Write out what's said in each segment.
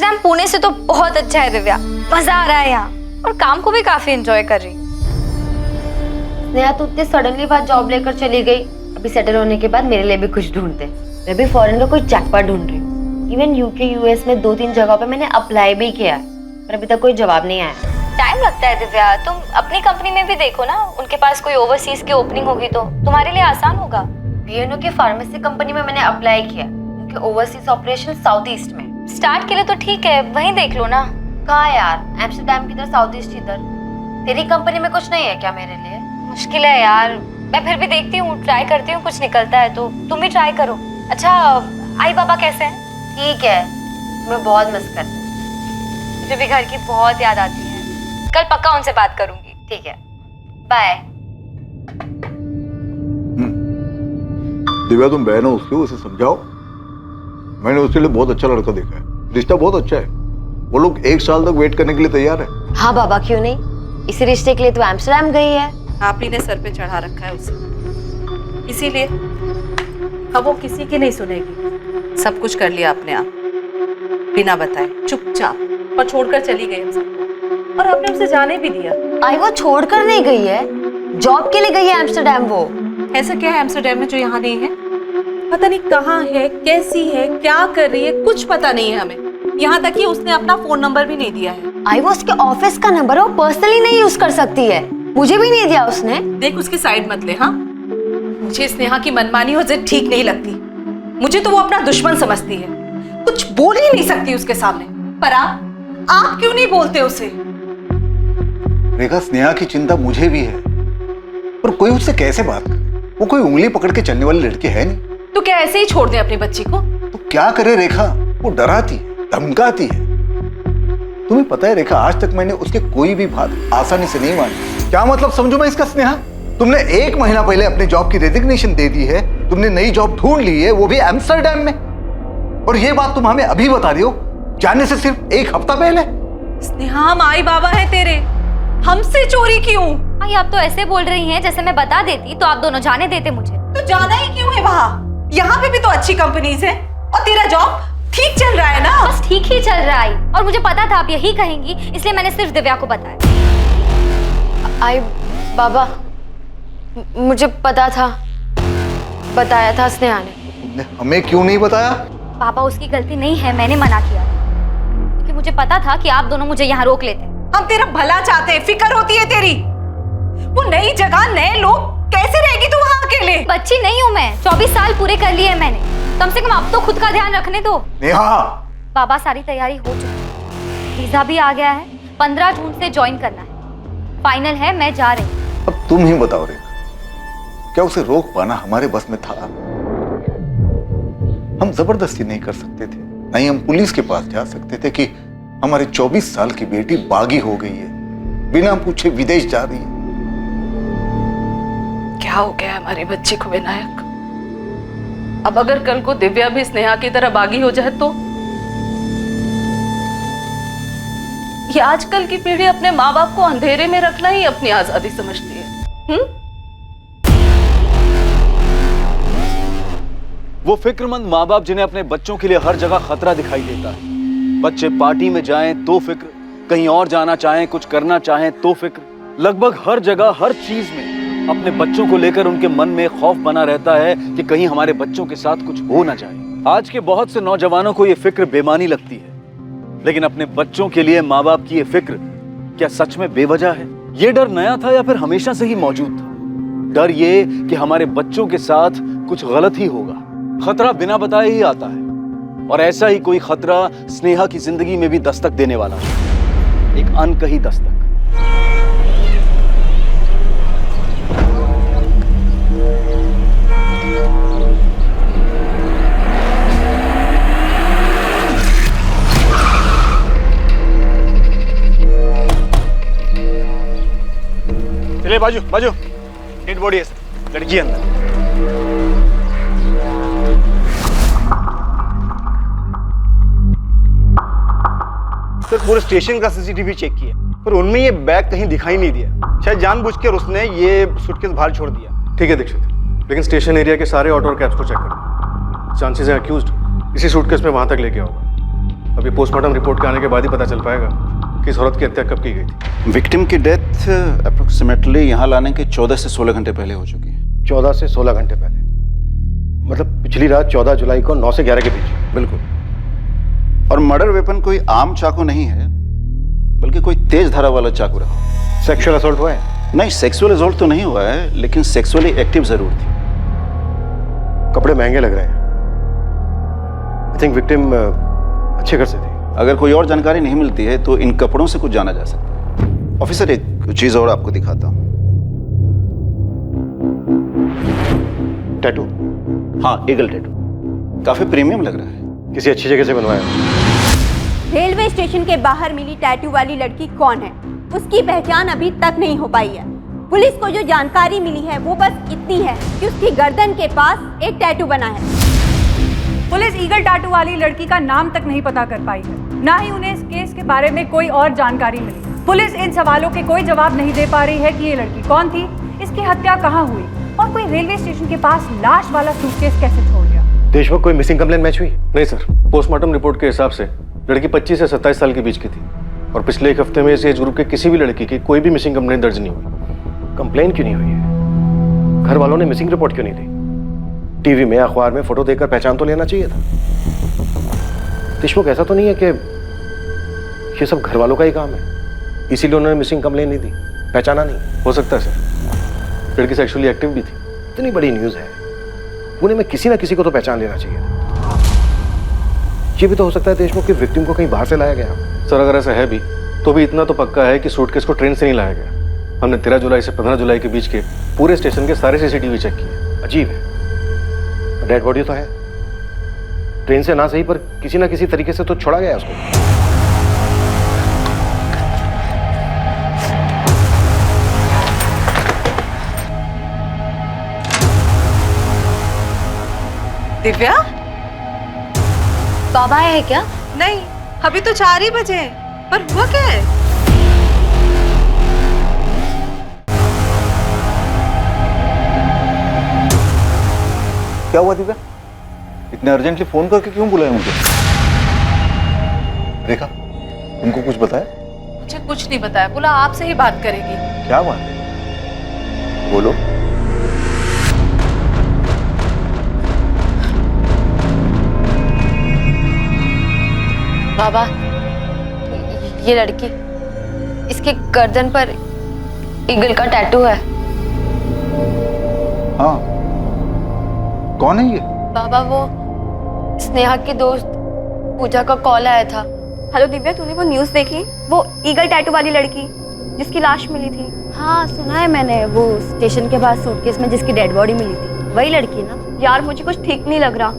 Amsterdam Pune से तो बहुत अच्छा है दिव्या, मजा आ रहा है यहाँ और काम को भी काफी एंजॉय कर रही हूँ। स्नेहा तू इतने सडनली बात जॉब लेकर चली गई, अभी सेटल होने के बाद मेरे लिए भी कुछ ढूंढते। मैं भी फॉरेन का कोई जैकपॉट ढूंढ रही हूँ। इवन यूके यूएस में 2-3 जगहों पे मैंने अप्लाई भी किया है, पर अभी तक कोई जवाब नहीं आया। टाइम लगता है दिव्या, तुम अपनी कंपनी में भी देखो ना, उनके पास कोई ओवरसीज की ओपनिंग होगी तो तुम्हारे लिए आसान होगा। बीएनओ की फार्मेसी कंपनी में मैंने अप्लाई किया, उनके ओवरसीज ऑपरेशन साउथ ईस्ट में। स्टार्ट के लिए तो ठीक है, वहीं देख लो ना। कहाँ यार, एम्स्टर्डम की तरह साउथ ईस्ट इधर। तेरी कंपनी में कुछ नहीं है क्या मेरे लिए? मुश्किल है यार, मैं फिर भी देखती हूँ, ट्राई करती हूँ, कुछ निकलता है तो तुम भी ट्राई करो। अच्छा आई बाबा कैसे हैं? ठीक है, मैं बहुत मिस करती हूँ। मुझे भी घर की बहुत याद आती है, कल पक्का उनसे बात करूंगी। ठीक है, बाय। दिव्या तुम बहन हो उसकी, उसे समझाओ। मैंने उसके लिए बहुत अच्छा लड़का देखा है, रिश्ता बहुत अच्छा है। वो लोग 1 साल तक वेट करने के लिए तैयार है। हाँ बाबा, क्यों नहीं, इसी रिश्ते के लिए तो एम्स्टर्डम गई है। आप ही ने सर पे चढ़ा रखा है उसे, इसीलिए अब वो किसी की नहीं सुनेगी। सब कुछ कर लिया आपने, आप बिना बताए चुपचाप, और छोड़कर चली गई हम सबको, और आपने उसे जाने भी दिया। आई वो छोड़कर नहीं गई है, जॉब के लिए गई है एम्स्टर्डम। वो ऐसा क्या है एम्स्टर्डम में जो यहाँ नहीं है? पता नहीं कहाँ है, कैसी है, क्या कर रही है, कुछ पता नहीं है हमें। यहाँ तक कि उसने अपना फोन नंबर भी नहीं दिया है। आई वो उसके ऑफिस का नंबर है, वो पर्सनली नहीं यूज कर सकती है, मुझे भी नहीं दिया उसने। देख उसकी साइड मत ले। हाँ, मुझे स्नेहा की मनमानी हो जिद ठीक नहीं लगती। मुझे तो वो अपना दुश्मन समझती है, कुछ बोल ही नहीं सकती उसके सामने। पर आप क्यों नहीं बोलते उसे? रेखा, स्नेहा की चिंता मुझे भी है, पर कोई उससे कैसे बात करे? वो कोई उंगली पकड़ के चलने वाली लड़की है नहीं। तो क्या ऐसे ही छोड़ दे अपनी बच्ची को? तो क्या करे रेखा, वो डराती है, धमकाती है। तुम्हें पता है रेखा, आज तक मैंने उसके कोई भी बात आसानी से नहीं मानी। क्या मतलब समझू मैं इसका स्नेहा? तुमने 1 महीना पहले अपने जॉब की रेजिग्नेशन दे दी है, तुमने नई जॉब ढूंढ ली है, वो भी एम्स्टर्डम में, और ये बात तुम हमें अभी बता रही हो, जाने से सिर्फ 1 हफ्ता पहले। स्नेहा, हम आई बाबा है तेरे, हमसे चोरी क्यों? आई आप तो ऐसे बोल रही हैं जैसे मैं बता देती तो आप दोनों जाने देते मुझे। तो जाना ही क्यों है वहाँ? यहाँ पे भी तो अच्छी कंपनीज है, और तेरा जॉब ठीक चल रहा है ना? बस ठीक ही चल रहा है, और मुझे पता था आप यही कहेंगी, इसलिए मैंने सिर्फ दिव्या को बताया। आई बाबा, मुझे पता था, बताया था स्नेहा ने। तुमने हमें क्यों नहीं बताया? पापा उसकी गलती नहीं है, मैंने मना किया क्योंकि मुझे पता था कि आप दोनों मुझे यहाँ रोक लेते। हम तेरा भला चाहते हैं, फिक्र होती है तेरी। वो नई जगह, नए लोग, कैसे रहेगी तू वहाँ अकेले? बच्ची नहीं हूँ मैं, 24 साल पूरे कर लिए हैं मैंने, कम से कम अब तो खुद का ध्यान रखने दो। नेहा, बाबा सारी तैयारी हो चुकी है, वीजा भी आ गया है, 15 जून से ज्वाइन करना है, फाइनल है, मैं जा रही हूँ। अब तुम ही बताओ रेखा, क्या उसे रोक पाना हमारे बस में था? हम जबरदस्ती नहीं कर सकते थे, नहीं हम पुलिस के पास जा सकते थे कि हमारे 24 साल की बेटी बागी हो गई है, बिना पूछे विदेश जा रही है। क्या हो गया हमारी बच्ची को विनायक? अब अगर कल को दिव्या भी स्नेहा की तरह बागी हो जाए तो? ये आजकल की पीढ़ी अपने माँ बाप को अंधेरे में रखना ही अपनी आजादी समझती है। वो फिक्रमंद माँ बाप जिन्हें अपने बच्चों के लिए हर जगह खतरा दिखाई देता है। बच्चे पार्टी में जाएं तो फिक्र, कहीं और जाना चाहें, कुछ करना चाहें तो फिक्र, लगभग हर जगह हर चीज में अपने बच्चों को लेकर उनके मन में खौफ बना रहता है कि कहीं हमारे बच्चों के साथ कुछ हो ना जाए। आज के बहुत से नौजवानों को ये फिक्र बेमानी लगती है, लेकिन अपने बच्चों के लिए माँ बाप की ये फिक्र क्या सच में बेवजह है? ये डर नया था या फिर हमेशा से ही मौजूद था? डर ये कि हमारे बच्चों के साथ कुछ गलत ही होगा। खतरा बिना बताए ही आता है, और ऐसा ही कोई खतरा स्नेहा की जिंदगी में भी दस्तक देने वाला है, एक अनकही दस्तक। चलिए बाजू बाजू, डेड बॉडी है सर, लड़की है अंदर। सर पूरे स्टेशन का सीसीटीवी चेक किया, पर उनमें ये बैग कहीं दिखाई नहीं दिया। शायद जानबूझकर उसने ये सूटकेस बाहर छोड़ दिया। ठीक है दीक्षित, लेकिन स्टेशन एरिया के सारे ऑटो और कैब्स को चेक करो। चांसेस हैं अक्यूज्ड इसी सूटकेस में वहां तक लेके होगा। अभी पोस्टमार्टम रिपोर्ट के आने के बाद ही पता चल पाएगा कि इस औरत की हत्या कब की गई थी। विक्टिम की डेथ अप्रोक्सीमेटली यहाँ लाने के 14 से 16 घंटे पहले हो चुकी है। 14 से 16 घंटे पहले, मतलब पिछली रात 14 जुलाई को 9 से 11 के बीच। बिल्कुल। और मर्डर वेपन कोई आम चाकू नहीं है, बल्कि कोई तेज धारा वाला चाकू रहा। सेक्सुअल असॉल्ट हुआ है? नहीं, सेक्सुअल असॉल्ट तो नहीं हुआ है, लेकिन सेक्सुअली एक्टिव जरूर थी। कपड़े महंगे लग रहे हैं। आई थिंक विक्टिम अच्छे घर से थी। अगर कोई और जानकारी नहीं मिलती है तो इन कपड़ों से कुछ जाना जा सकता है। ऑफिसर, एक चीज और आपको दिखाता हूँ। टैटू? हाँ, ईगल टैटू। काफी प्रीमियम लग रहा है। किसी अच्छी जगह से बनवाया? रेलवे स्टेशन के बाहर मिली टैटू वाली लड़की कौन है, उसकी पहचान अभी तक नहीं हो पाई है। पुलिस को जो जानकारी मिली है वो बस इतनी है कि उसकी गर्दन के पास एक टैटू बना है। पुलिस ईगल टैटू वाली लड़की का नाम तक नहीं पता कर पाई है, ना ही उन्हें इस केस के बारे में कोई और जानकारी मिली। पुलिस इन सवालों के कोई जवाब नहीं दे पा रही है कि ये लड़की कौन थी, इसकी हत्या कहाँ हुई और कोई रेलवे स्टेशन के पास लाश वाला सूटकेस कैसे छोड़ गया। देशमुख, कोई मिसिंग कंप्लेंट मैच हुई? नहीं सर, पोस्टमार्टम रिपोर्ट के हिसाब से लड़की 25 से 27 साल के बीच की थी और पिछले एक हफ्ते में इस एज ग्रुप के किसी भी लड़की की कोई भी मिसिंग कंप्लेंट दर्ज नहीं हुई। कंप्लेंट क्यों नहीं हुई है? घर वालों ने मिसिंग रिपोर्ट क्यों नहीं दी? टीवी में, अखबार में फोटो देखकर पहचान तो लेना चाहिए था। देशमुख, ऐसा तो नहीं है कि ये सब घर वालों का ही काम है, इसीलिए उन्होंने मिसिंग कंप्लेंट नहीं दी, पहचाना नहीं? हो सकता है सर, लड़की सेक्सुअली एक्टिव भी थी। इतनी बड़ी न्यूज है, पुणे में किसी ना किसी को तो पहचान लेना चाहिए था। ये भी तो हो सकता है देशमुख की विक्टिम को कहीं बाहर से लाया गया। सर, अगर ऐसा है भी तो भी इतना तो पक्का है कि सूटकेस को ट्रेन से नहीं लाया गया। हमने 13 जुलाई से 15 जुलाई के बीच के पूरे स्टेशन के सारे सीसीटीवी चेक किए। अजीब है, डेड बॉडी तो है, ट्रेन से ना सही पर किसी ना किसी तरीके से तो छोड़ा गया उसको। दिव्या, बाबा आए हैं क्या? नहीं, अभी तो 4 ही बजे हैं। पर हुआ क्या है? क्या हुआ दिव्या? इतने अर्जेंटली फोन करके क्यों बुलाया मुझे? रेखा, तुमको कुछ बताया? मुझे कुछ नहीं बताया, बोला आपसे ही बात करेगी। क्या बात है? बोलो। बाबा, ये लड़की, इसके गर्दन पर ईगल का टैटू है। हाँ, कौन है ये? बाबा, वो स्नेहा की दोस्त पूजा का कॉल आया था। हेलो दिव्या, तूने वो न्यूज़ देखी? वो ईगल टैटू वाली लड़की जिसकी लाश मिली थी। हाँ, सुना है मैंने, वो स्टेशन के पास सूटकेस में जिसकी डेड बॉडी मिली थी, वही लड़की ना? यार, मुझे कुछ ठीक नहीं लग रहा।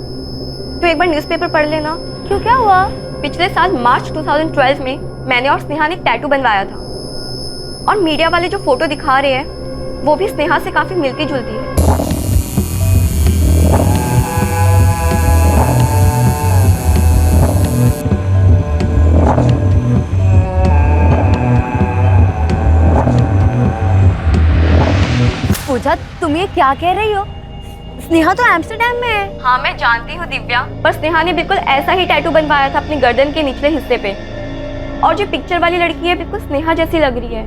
तू एक बार न्यूज़पेपर पढ़ लेना। क्यों, क्या हुआ? पिछले साल मार्च 2012 में मैंने और स्नेहा ने एक टैटू बनवाया था, और मीडिया वाले जो फोटो दिखा रहे हैं वो भी स्नेहा से काफी मिलती जुलती है। पूजा, तुम ये क्या कह रही हो? स्नेहा तो एम्स्टर्डम में है। हाँ, मैं जानती हूँ दिव्या, पर स्नेहा ने बिल्कुल ऐसा ही टैटू बनवाया था अपनी गर्दन के निचले हिस्से पे, और जो पिक्चर वाली लड़की है बिल्कुल स्नेहा जैसी लग रही है।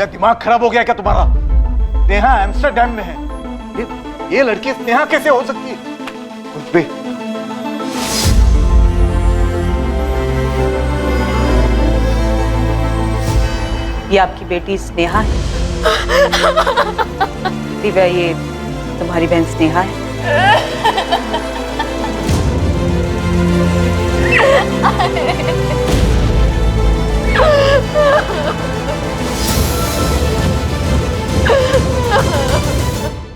दिमाग खराब हो गया क्या तुम्हारा? स्नेहा एम्स्टर्डम में है, ये लड़की स्नेहा कैसे हो सकती है? कुछ भी। ये आपकी बेटी स्नेहा है। दिव्या, ये तुम्हारी बहन स्नेहा है।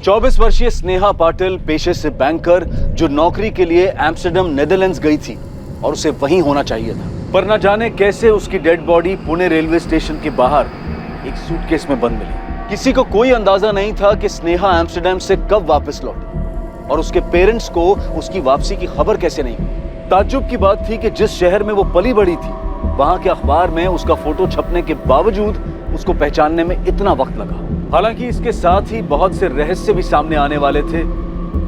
चौबीस वर्षीय स्नेहा पाटिल पेशे से बैंकर, जो नौकरी के लिए एम्स्टर्डम नेदरलैंड्स गई थी और उसे वहीं होना चाहिए था, पर न जाने कैसे उसकी dead body Pune railway station के बाहर एक सूटकेस में बंद मिली। किसी को कोई अंदाजा नहीं था कि स्नेहा एम्स्टर्डम से कब वापस लौटी और उसके पेरेंट्स को उसकी वापसी की खबर कैसे नहीं हुई। ताज्जुब की बात थी कि जिस शहर में वो पली बड़ी थी, वहां के अखबार में उसका फोटो छपने के बावजूद उसको पहचानने में इतना वक्त लगा। हालांकि इसके साथ ही बहुत से रहस्य भी सामने आने वाले थे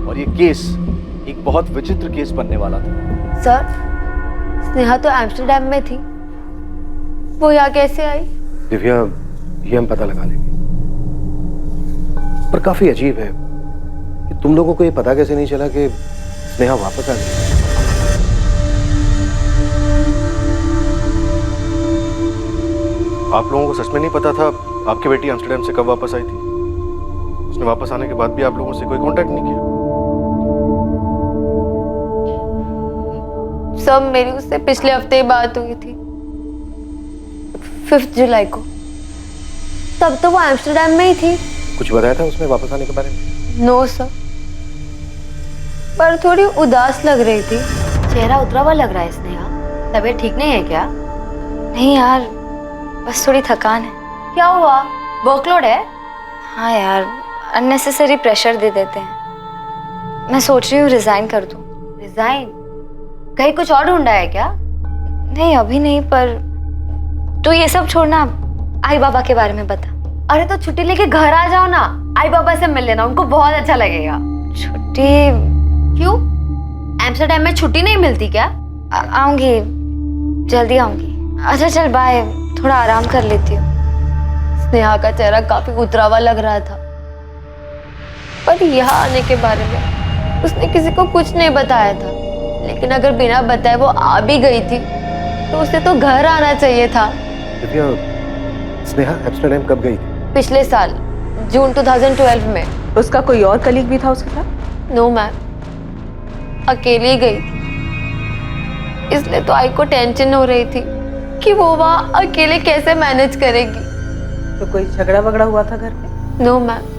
और ये केस एक बहुत विचित्र केस बनने वाला था। सर, स्नेहा तो एम्स्टर्डम में थी, वो यहाँ कैसे आई? दिव्या, ये हम पता लगा लेंगे, पर काफी अजीब है कि तुम लोगों को ये पता कैसे नहीं चला कि स्नेहा वापस आ गई। आप लोगों को सच में नहीं पता था आपकी बेटी एम्स्टर्डम से कब वापस आई थी? उसने वापस आने के बाद भी आप लोगों से कोई कांटेक्ट नहीं किया? सब मेरी उससे पिछले हफ्ते ही बात हुई थी, 5 जुलाई को। तब तो वो एम्स्टर्डम में ही थी। कुछ बताया था उसने वापस आने के बारे में? नो सर, पर थोड़ी उदास लग रही थी। चेहरा उतरा हुआ लग रहा है स्नेहा, तबीयत ठीक नहीं है क्या? नहीं यार, बस थोड़ी थकान है। क्या हुआ, वर्कलोड है? हाँ यार, अननेसेसरी प्रेशर दे देते हैं। मैं सोच रही हूँ रिजाइन कर दूँ। रिजाइन? कहीं कुछ और ढूंढा है क्या? नहीं अभी नहीं, पर तो ये सब छोड़ना, आई बाबा के बारे में बता। अरे तो छुट्टी लेके घर आ जाओ ना, आई बाबा से मिल लेना, उनको बहुत अच्छा लगेगा। छुट्टी? क्यों, एम्स्टर्डम में छुट्टी नहीं मिलती क्या? आऊंगी, जल्दी आऊंगी। अच्छा चल बाय, थोड़ा आराम कर लेती हूँ। स्नेहा का चेहरा काफी उतरा हुआ लग रहा था, पर यहाँ आने के बारे में उसने किसी को कुछ नहीं बताया था। लेकिन अगर बिना बताए वो आ भी गई थी तो उसे तो घर आना चाहिए था। दिव्या, स्नेहा एम्स्टर्डम कब गई थी? पिछले साल जून 2012 में। उसका कोई और कलीग भी था उसके साथ? नो मैम, अकेली गई थी। इसलिए तो आई को टेंशन हो रही थी कि वो वहाँ अकेले कैसे मैनेज करेगी। तो कोई झगड़ा वगड़ा हुआ था घर पे? No ma'am.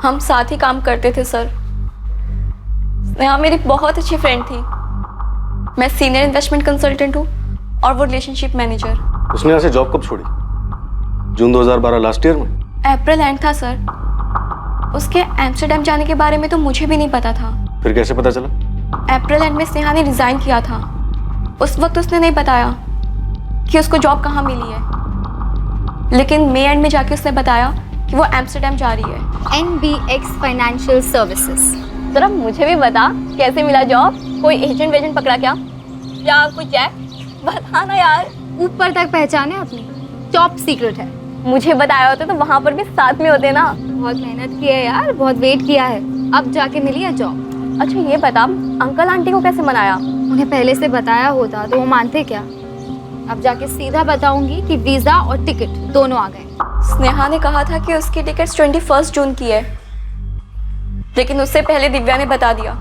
हम साथ ही काम करते थे सर। स्नेहा मेरी बहुत अच्छी फ्रेंड थी। मैं सीनियर इन्वेस्टमेंट कंसल्टेंट हूँ और वो रिलेशनशिप मैनेजर। उसने यहाँ से जॉब कब छोड़ी? जून 2012, लास्ट ईयर में? अप्रैल एंड था सर। उसके एम्स्टर्डम जाने के बारे में तो मुझे भी नहीं पता था। फिर कैसे पता चला? अप्रैल एंड में स्नेहा ने रिजाइन किया था। उस वक्त उसने नहीं बताया कि उसको जॉब कहाँ मिली है, लेकिन मई एंड में जाके उसने बताया कि वो एम्स्टर्डम जा रही है। NBX financial services. जरा मुझे भी बता, कैसे मिला जॉब? कोई एजेंट वेजेंट पकड़ा क्या, या कुछ चेक? बता ना यार। ऊपर तक पहचाने अपनी, टॉप सीक्रेट है। मुझे बताया होता तो वहाँ पर भी साथ में होते ना। बहुत मेहनत की है यार, बहुत वेट किया है, अब जाके मिली है जॉब। अच्छा ये बता, अंकल आंटी को कैसे मनाया? उन्हें पहले से बताया होता तो वो मानते क्या? अब जाके सीधा बताऊंगी कि वीजा और टिकट दोनों आ गए। स्नेहा ने कहा था कि उसकी टिकट 21 जून की है, लेकिन उससे पहले दिव्या ने बता दिया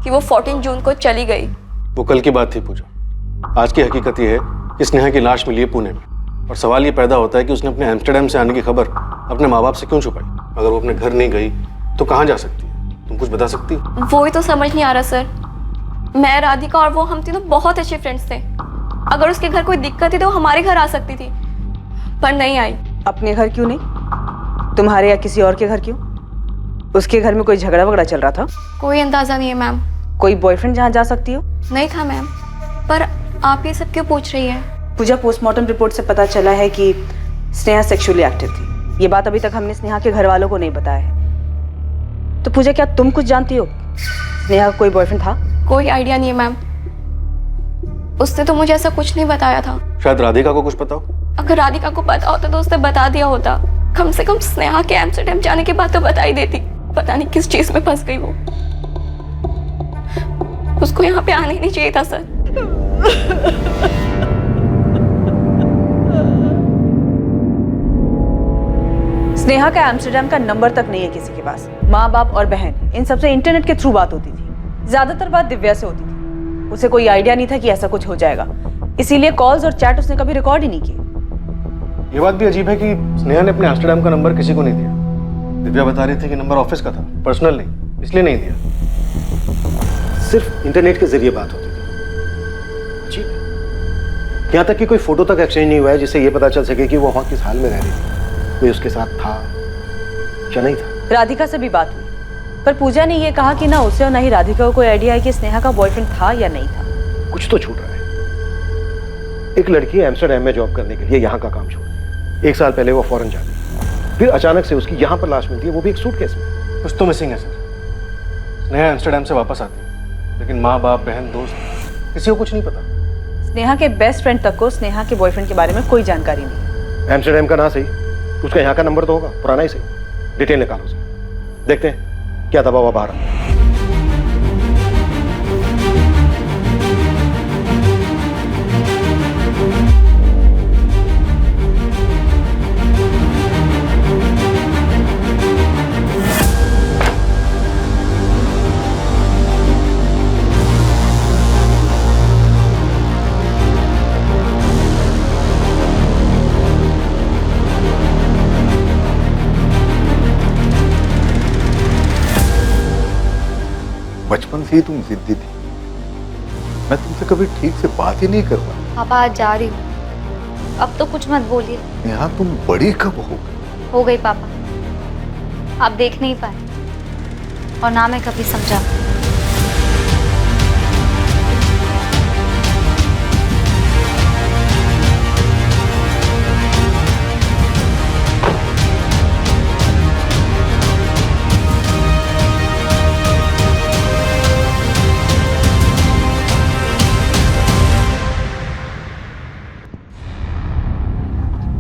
कि वो 14 जून को चली गई। वो कल की बात थी पूजा। आज की हकीकत ये है कि स्नेहा की लाश मिली है पुणे में, और सवाल ये पैदा होता है कि उसने अपने एम्स्टर्डम से आने की खबर अपने माँ बाप से क्यों छुपाई? अगर वो अपने घर नहीं गई तो कहाँ जा सकती है? तुम कुछ बता सकती हो? वो ही तो समझ नहीं आ रहा सर। मैं, राधिका और वो, हम तीनों बहुत अच्छे फ्रेंड्स थे। अगर उसके घर कोई दिक्कत थी तो वो हमारे घर आ सकती थी, पर नहीं आई। अपने घर क्यों नहीं, तुम्हारे या किसी और के घर क्यों? उसके घर में कोई झगड़ा वगड़ा चल रहा था? कोई अंदाजा नहीं है मैम। कोई बॉयफ्रेंड जहाँ जा सकती हो? नहीं था मैम। पर आप ये सब क्यों पूछ रही है? पूजा, पोस्टमार्टम रिपोर्ट से पता चला है कि स्नेहा सेक्सुअली एक्टिव थी। ये बात अभी तक हमने स्नेहा के घर वालों को नहीं बताया है। तो पूजा, क्या तुम कुछ जानती हो? स्नेहा का कोई बॉयफ्रेंड था? कोई आइडिया नहीं है मैम। उसने तो मुझे ऐसा कुछ नहीं बताया था। शायद राधिका को कुछ पता हो। अगर राधिका को पता होता तो उसने बता दिया होता। कम से कम स्नेहा के एम्स्टर्डम जाने के बाद तो बता ही देती। पता नहीं किस चीज में फंस गई वो। उसको यहाँ पे आना ही नहीं चाहिए था सर। स्नेहा का एम्स्टर्डम का नंबर तक नहीं है किसी के पास। माँ बाप और बहन, इन सबसे इंटरनेट के थ्रू बात होती थी। ज्यादातर बात दिव्या से होती थी। उसे कोई आइडिया नहीं था कि ऐसा कुछ हो जाएगा, इसीलिए कॉल्स और चैट उसने कभी रिकॉर्ड ही नहीं किए। ये बात भी अजीब है कि स्नेहा ने अपने एम्स्टर्डम का नंबर किसी को नहीं दिया। दिव्या बता रही थी कि नंबर ऑफिस का था, पर्सनल नहीं, इसलिए नहीं दिया। सिर्फ इंटरनेट के जरिए बात होती थी। ठीक है, यहाँ तक कि कोई फोटो तक एक्सचेंज नहीं हुआ है जिससे ये पता चल सके कि वो वहाँ किस हाल में रह रही थी, कोई उसके साथ था या नहीं था। राधिका से भी बात हुई, पर पूजा ने ये कहा कि ना उसे और ना ही राधिका को कोई आइडिया है कि स्नेहा का बॉयफ्रेंड था या नहीं था। कुछ तो छूट रहा है। एक लड़की एम्स्टर्डम में जॉब करने के लिए यहाँ का काम छोड़ दी। 1 साल पहले वो फॉरेन जा गई, फिर अचानक से उसकी यहाँ पर लाश मिलती है, वो भी एक सूटकेस में। कुछ तो मिसिंग है सर। स्नेहा एम्स्टर्डम से वापस आती है, लेकिन माँ बाप बहन दोस्त किसी को कुछ नहीं पता। स्नेहा के बेस्ट फ्रेंड तक को स्नेहा के बॉयफ्रेंड के बारे में कोई जानकारी नहीं। एम्स्टर्डम का ना सही, उसका यहाँ का नंबर तो होगा, पुराना ही सही। डिटेल निकालो उसे, देखते हैं क्या दबा हुआ बाहर। बचपन से ही तुम जिद्दी थी, मैं तुमसे कभी ठीक से बात ही नहीं कर पाया। पापा आज जा रही हूँ, अब तो कुछ मत बोलिए। नेहा तुम बड़ी कब हो गई? हो गई पापा, आप देख नहीं पाए और ना मैं कभी समझा।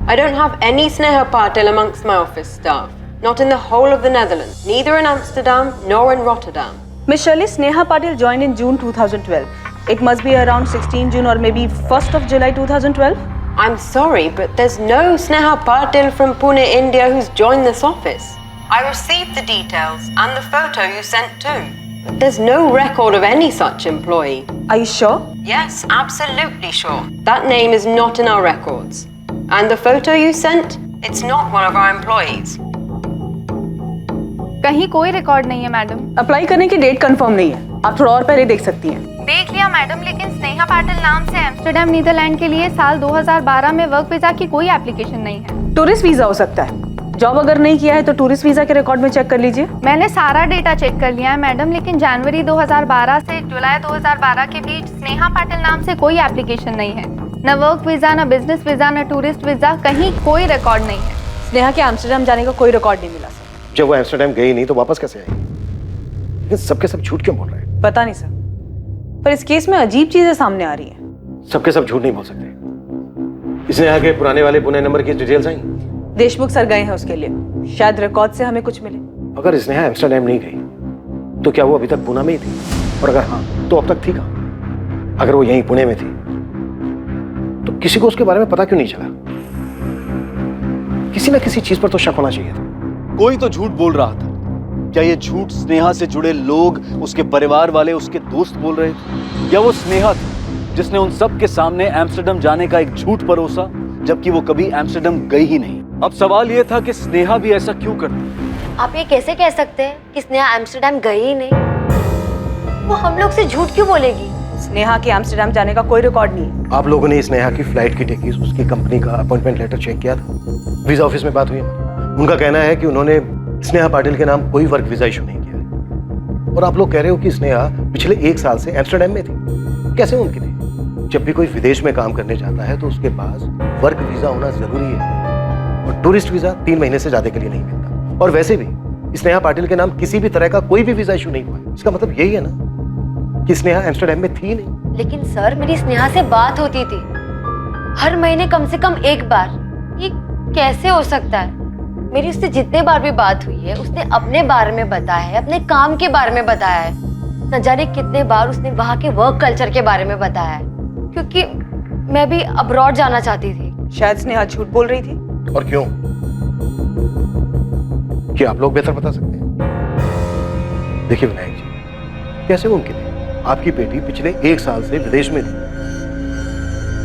I don't have any Sneha Patil amongst my office staff. Not in the whole of the Netherlands. Neither in Amsterdam nor in Rotterdam. Miss Shirley, Sneha Patil joined in June 2012. It must be around 16 June or maybe 1st of July 2012. I'm sorry, but there's no Sneha Patil from Pune, India who's joined this office. I received the details and the photo you sent too. But there's no record of any such employee. Are you sure? Yes, absolutely sure. That name is not in our records. And the photo you sent, it's not one of our employees. कहीं कोई record नहीं है madam. Apply करने की date confirm नहीं है, आप थोड़ा और पहले देख सकती हैं। देख लिया मैडम, लेकिन स्नेहा पाटिल नाम से एम्स्टर्डम नीदरलैंड के लिए साल 2012 में वर्क वीजा की कोई एप्लीकेशन नहीं है। टूरिस्ट वीजा हो सकता है। जॉब अगर नहीं किया है तो टूरिस्ट वीजा के रिकॉर्ड में चेक कर लीजिए। मैंने सारा डेटा चेक कर लिया है मैडम, लेकिन जनवरी 2012 से जुलाई 2012 के बीच स्नेहा पाटिल नाम से कोई एप्लीकेशन नहीं है। न वर्क वीजा, न बिजनेस वीजा, न टूरिस्ट वीजा, कहीं कोई रिकॉर्ड नहीं है। स्नेहा के एम्स्टर्डम जाने का कोई रिकॉर्ड नहीं मिला सर। जब वो एम्स्टर्डम गई नहीं तो वापस कैसे आई? लेकिन सबके सब झूठ क्यों बोल रहे हैं? पता नहीं सर, पर इस केस में अजीब चीजें सामने आ रही हैं। सबके सब झूठ नहीं बोल सकते। इसने आगे पुराने वाले पुणे नंबर की डिटेल्स आई? देशमुख सर गए हैं उसके लिए, शायद रिकॉर्ड से हमें कुछ मिले। अगर स्नेहा एम्स्टर्डम नहीं गई तो क्या वो अभी तक पुणे में ही थी? और अगर हाँ तो अब तक थी कहाँ? अगर वो यहीं पुणे में थी तो किसी को उसके बारे में पता क्यों नहीं चला? किसी ना किसी चीज पर तो शक होना चाहिए था। कोई तो झूठ बोल रहा था। क्या ये झूठ स्नेहा से जुड़े लोग, उसके परिवार वाले, उसके दोस्त बोल रहे थे? या वो स्नेहा थी जिसने उन सब के सामने एम्स्टर्डम जाने का एक झूठ परोसा, जबकि वो कभी एम्स्टर्डम गई ही नहीं? अब सवाल ये था कि स्नेहा भी ऐसा क्यों करती? आप ये कैसे कह सकते हैं कि स्नेहा एम्स्टर्डम गई ही नहीं? वो हम लोग से झूठ क्यों बोलेगी? स्नेहा के एम्स्टर्डम जाने का कोई रिकॉर्ड नहीं है। आप लोगों ने स्नेहा की फ्लाइट की टिकट, उसकी कंपनी का अपॉइंटमेंट लेटर चेक किया था? वीजा ऑफिस में बात हुई हमारी। उनका कहना है कि उन्होंने स्नेहा पाटिल के नाम कोई वर्क वीजा इशू नहीं किया है। और आप लोग कह रहे हो कि स्नेहा पिछले 1 साल से एम्स्टर्डम में थी। कैसे मुमकिन है? जब भी कोई विदेश में काम करने जाता है तो उसके पास वर्क वीजा होना जरूरी है, और टूरिस्ट वीजा 3 महीने से ज्यादा के लिए नहीं मिलता। और वैसे भी स्नेहा पाटिल के नाम किसी भी तरह का कोई भी वीजा इशू नहीं हुआ। इसका मतलब यही है ना कि स्नेहा एम्स्टर्डम में थी नहीं। लेकिन सर, मेरी स्नेहा से बात होती थी हर महीने कम से कम 1 बार। ये कैसे हो सकता है? मेरी उससे जितने बार भी बात हुई है, उसने अपने बारे में बताया है, अपने काम के बारे में बताया है। न जाने कितने बार उसने वहाँ के वर्क कल्चर के बारे में बताया है, क्योंकि मैं भी अब्रॉड जाना चाहती थी। शायद स्नेहा झूठ बोल रही थी। और क्यों? क्या आप लोग बेहतर बता सकते हैं? देखिए विनायक जी, कैसे मुमकिन है आपकी बेटी पिछले 1 साल से विदेश में थी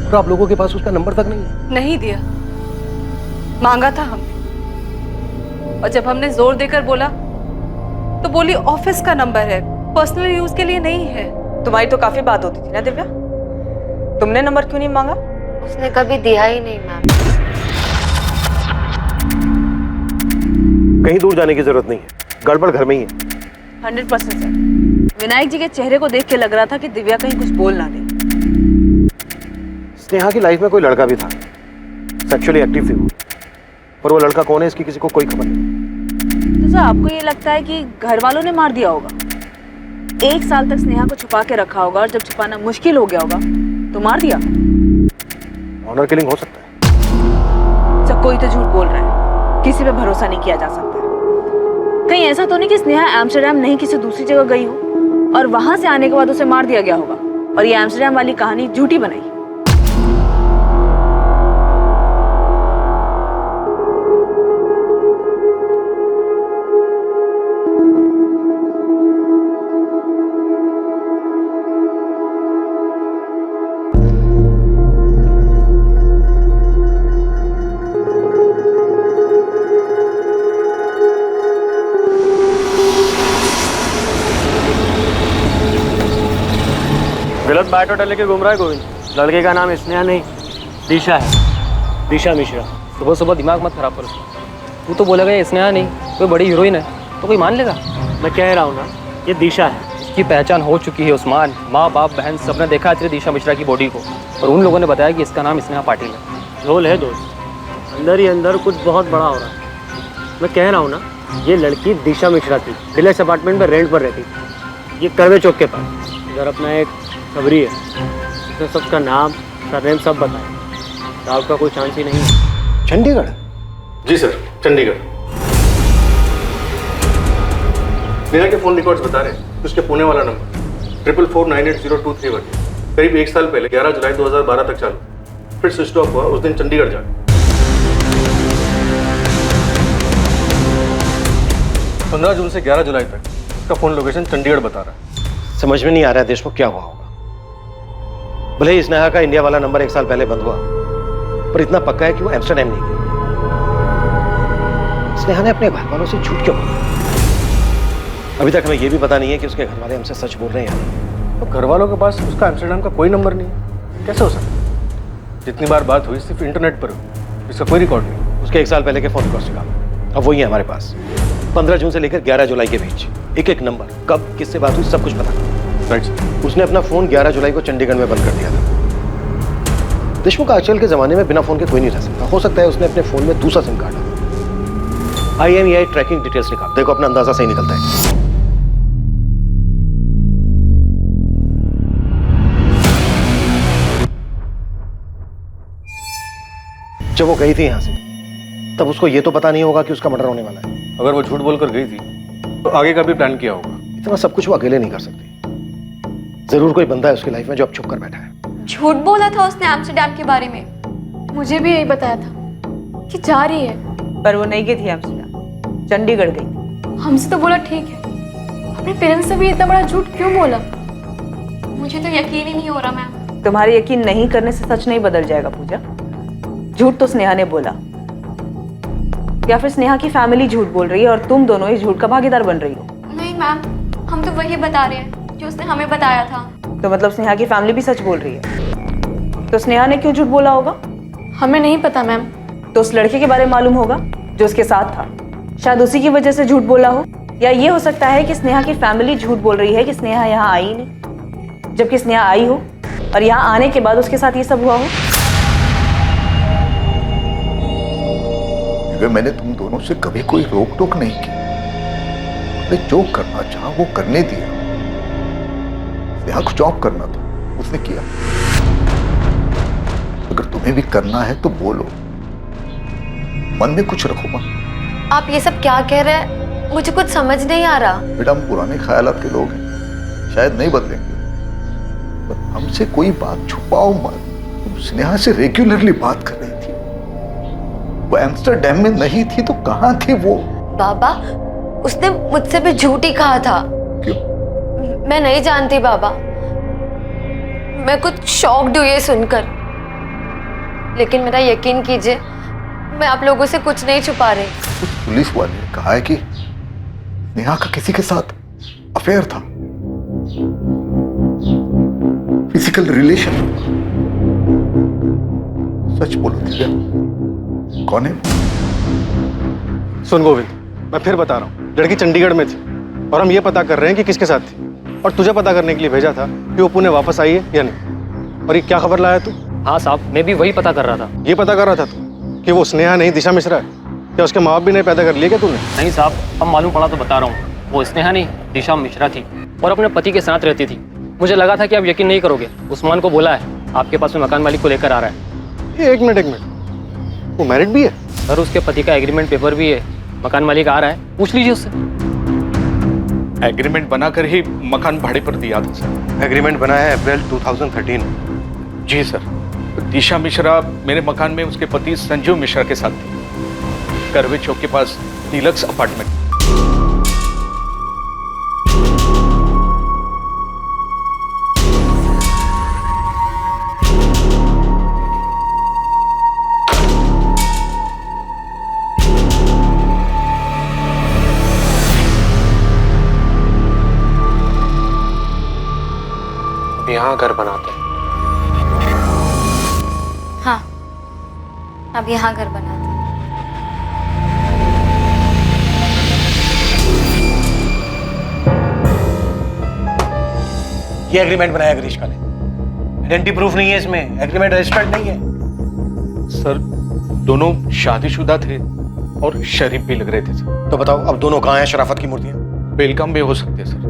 और आप लोगों के पास उसका नंबर तक नहीं है? नहीं दिया, मांगा था हमने, और जब हमने जोर देकर बोला तो बोली ऑफिस का नंबर है, पर्सनल यूज के लिए नहीं है। तुम्हारी तो काफी बात होती थी ना दिव्या, तुमने नंबर क्यों नहीं मांगा? उसने कभी दिया ही नहीं मैम। कहीं दूर जाने की जरूरत नहीं है, गड़बड़ घर में ही है। 100% सर। विनायक जी के चेहरे को देख के लग रहा था कि दिव्या कहीं कुछ बोल ना दे। स्नेहा की लाइफ में कोई लड़का भी था, सेक्सुअली एक्टिव थी वो, पर वो लड़का कौन है इसकी किसी को कोई खबर नहीं। तो सर आपको ये लगता है कि घर वालों ने मार दिया होगा? 1 साल तक स्नेहा को छुपा के रखा होगा और जब छुपाना मुश्किल हो गया होगा तो मार दिया। ऑनर किलिंग हो सकता है। सब कोई तो झूठ बोल रहा है, किसी पे भरोसा नहीं किया जा सकता। कहीं ऐसा तो नहीं कि स्नेहा एम्स्टर्डम नहीं किसी दूसरी जगह गई हो और वहां से आने के बाद उसे मार दिया गया होगा और ये एम्स्टर्डम वाली कहानी झूठी बनाई। गलत बायोडाटा लेके घूम रहा है गोविंद। लड़के का नाम स्नेहा नहीं दिशा है, दिशा मिश्रा। सुबह सुबह दिमाग मत खराब करो। तू तो बोलेगा ये स्नेहा नहीं कोई बड़ी हीरोइन है तो कोई मान लेगा। मैं कह रहा हूँ ना, ये दिशा है। इसकी पहचान हो चुकी है उस्मान। माँ बाप बहन सबने देखा है तेरी दिशा मिश्रा की बॉडी को और उन लोगों ने बताया कि इसका नाम स्नेहा पाटिल है। झोल है दोस्त, अंदर ही अंदर कुछ बहुत बड़ा हो रहा है। मैं कह रहा हूँ ना, ये लड़की दिशा मिश्रा थी, डिलक्स अपार्टमेंट में रेंट पर रहती थी। ये करवे चौक के पास। इधर अपना एक खबरी है, उसने सबका नाम सरनेम सब बताया। डाउट का कोई चांस ही नहीं है। चंडीगढ़? जी सर, चंडीगढ़। नेहा के फोन रिकॉर्ड्स बता रहे हैं उसके पुणे वाला नंबर 44498023 करीब 1 साल पहले 11 जुलाई 2012 तक चालू, फिर स्विच ऑफ हुआ उस दिन चंडीगढ़ जाके। 15 जून से 11 जुलाई तक उसका फोन लोकेशन चंडीगढ़ बता रहा है। समझ में नहीं आ रहा है देशमुख क्या हुआ होगा। भले ही स्नेहा का इंडिया वाला नंबर 1 साल पहले बंद हुआ, पर इतना पक्का है कि वो एम्स्टर्डम नहीं गई। स्नेहा ने अपने घर वालों से झूठ क्यों बोला? अभी तक हमें यह भी पता नहीं है कि उसके घर वाले हमसे सच बोल रहे हैं या नहीं। तो घर वालों के पास उसका एम्स्टर्डम का कोई नंबर नहीं है, कैसे हो सकता? जितनी बार बात हुई सिर्फ इंटरनेट पर हुई, इसका कोई रिकॉर्ड नहीं। उसके 1 साल पहले के फोन रिकॉर्ड्स निकालो, अब वही है हमारे पास। 15 जून से लेकर 11 जुलाई के बीच एक एक नंबर, कब किससे बात हुई, सब कुछ पता। राइट। उसने अपना फोन 11 जुलाई को चंडीगढ़ में बंद कर दिया था। देशमुख आजकल के जमाने में बिना फोन के कोई नहीं रह सकता। हो सकता है उसने अपने फोन में दूसरा सिम कार्ड डाला। IMEI ट्रैकिंग डिटेल्स निकाल, देखो अपना अंदाजा सही निकलता है। जब वो गई थी यहां से तब उसको ये तो पता नहीं होगा कि उसका मर्डर होने वाला है। अगर वो झूठ बोलकर गई थी तो आगे का भी प्लान किया होगा। इतना सब कुछ वो अकेले नहीं कर सकती। जरूर कोई बंदा है उसकी लाइफ में जो अब छुप कर बैठा है। झूठ बोला था उसने एम्स्टर्डम के बारे में। मुझे भी यही बताया था कि जा रही है, पर वो नहीं गई थी एम्स्टर्डम, चंडीगढ़ गई। हमसे तो बोला ठीक है, अपने पेरेंट्स से भी इतना बड़ा झूठ क्यों बोला? मुझे तो यकीन ही नहीं हो रहा मैम। तुम्हारे यकीन नहीं करने से सच नहीं बदल जाएगा पूजा। झूठ तो स्नेहा ने बोला, या फिर स्नेहा की फैमिली झूठ बोल रही है और तुम दोनों इस झूठ का भागीदार बन रही हो। नहीं मैम, हम तो वही बता रहे हैं जो उसने हमें बताया था। तो मतलब स्नेहा की फैमिली भी सच बोल रही है। तो स्नेहा ने क्यों झूठ बोला होगा? हमें नहीं पता मैम। तो उस लड़के के बारे में मालूम होगा जो उसके साथ था, शायद उसी की वजह से झूठ बोला हो। या ये हो सकता है कि स्नेहा की फैमिली झूठ बोल रही है कि स्नेहा यहाँ आई नहीं, जबकि स्नेहा आई हो और यहाँ आने के बाद उसके साथ ये सब हुआ हो। मैंने तुम दोनों से कभी कोई रोक टोक नहीं की। मैं जो करना चाहा वो करने दिया। यहाँ कुछ जॉब करना था, उसने किया। अगर तुम्हें भी करना है तो बोलो, मन में कुछ रखो मत। आप ये सब क्या कह रहे हैं? मुझे कुछ समझ नहीं आ रहा। बेटा, हम पुराने ख्यालात के लोग हैं, शायद नहीं बदलेंगे, पर हमसे कोई बात छुपाओ मत। तुम स्नेहा से रेगुलरली बात कर रही थी, वो एम्स्टर्डम में नहीं थी तो कहाँ थी वो? बाबा, उसने मुझसे भी झूठ ही कहा था। क्यों? मैं नहीं जानती बाबा, मैं कुछ शॉक्ड हुई है सुनकर। लेकिन मेरा यकीन कीजिए, मैं आप लोगों से कुछ नहीं छुपा रही। उस पुलिस वाले ने कहा है कि नेहा का किसी के साथ अफेयर था, फिजिकल रिलेशन। सच बोलो दिव्या, कौन है? सुन गोविंद, मैं फिर बता रहा हूँ, लड़की चंडीगढ़ में थी और हम ये पता कर रहे हैं कि किसके साथ थी। और तुझे पता करने के लिए भेजा था कि वो पुणे वापस आई है या नहीं। और ये क्या खबर लाया तू? हाँ साहब, मैं भी वही पता कर रहा था। ये पता कर रहा था तू कि वो स्नेहा नहीं दिशा मिश्रा है? क्या उसके माँ बाप भी नहीं पैदा कर लिए क्या तूने? नहीं साहब, अब मालूम पड़ा तो बता रहा हूँ, वो स्नेहा नहीं दिशा मिश्रा थी। और अपने पति के साथ रहती थी। मुझे लगा था कि आप यकीन नहीं करोगे, उस्मान को बोला है आपके पास में मकान मालिक को लेकर आ रहा है। एक मिनट, वो मैरिड भी है? सर उसके पति का एग्रीमेंट पेपर भी है, मकान मालिक आ रहा है, पूछ लीजिए उससे। एग्रीमेंट बनाकर ही मकान भाड़े पर दिया था सर। एग्रीमेंट बना है अप्रैल 2013। जी सर। दिशा मिश्रा मेरे मकान में उसके पति संजीव मिश्रा के साथ थी, करवे चौक के पास डीलक्स अपार्टमेंट। यहाँ घर बनाते हैं। हाँ, अब यहाँ घर बनाते हैं। ये एग्रीमेंट बनाया ग्रीष्मा ने। आइडेंटिटी प्रूफ नहीं है इसमें, एग्रीमेंट रजिस्टर्ड नहीं है। सर दोनों शादीशुदा थे और शरीफ भी लग रहे थे सर। तो बताओ अब दोनों कहाँ हैं शराफत की मूर्तियां? बेलगाम में हो सकते हैं सर।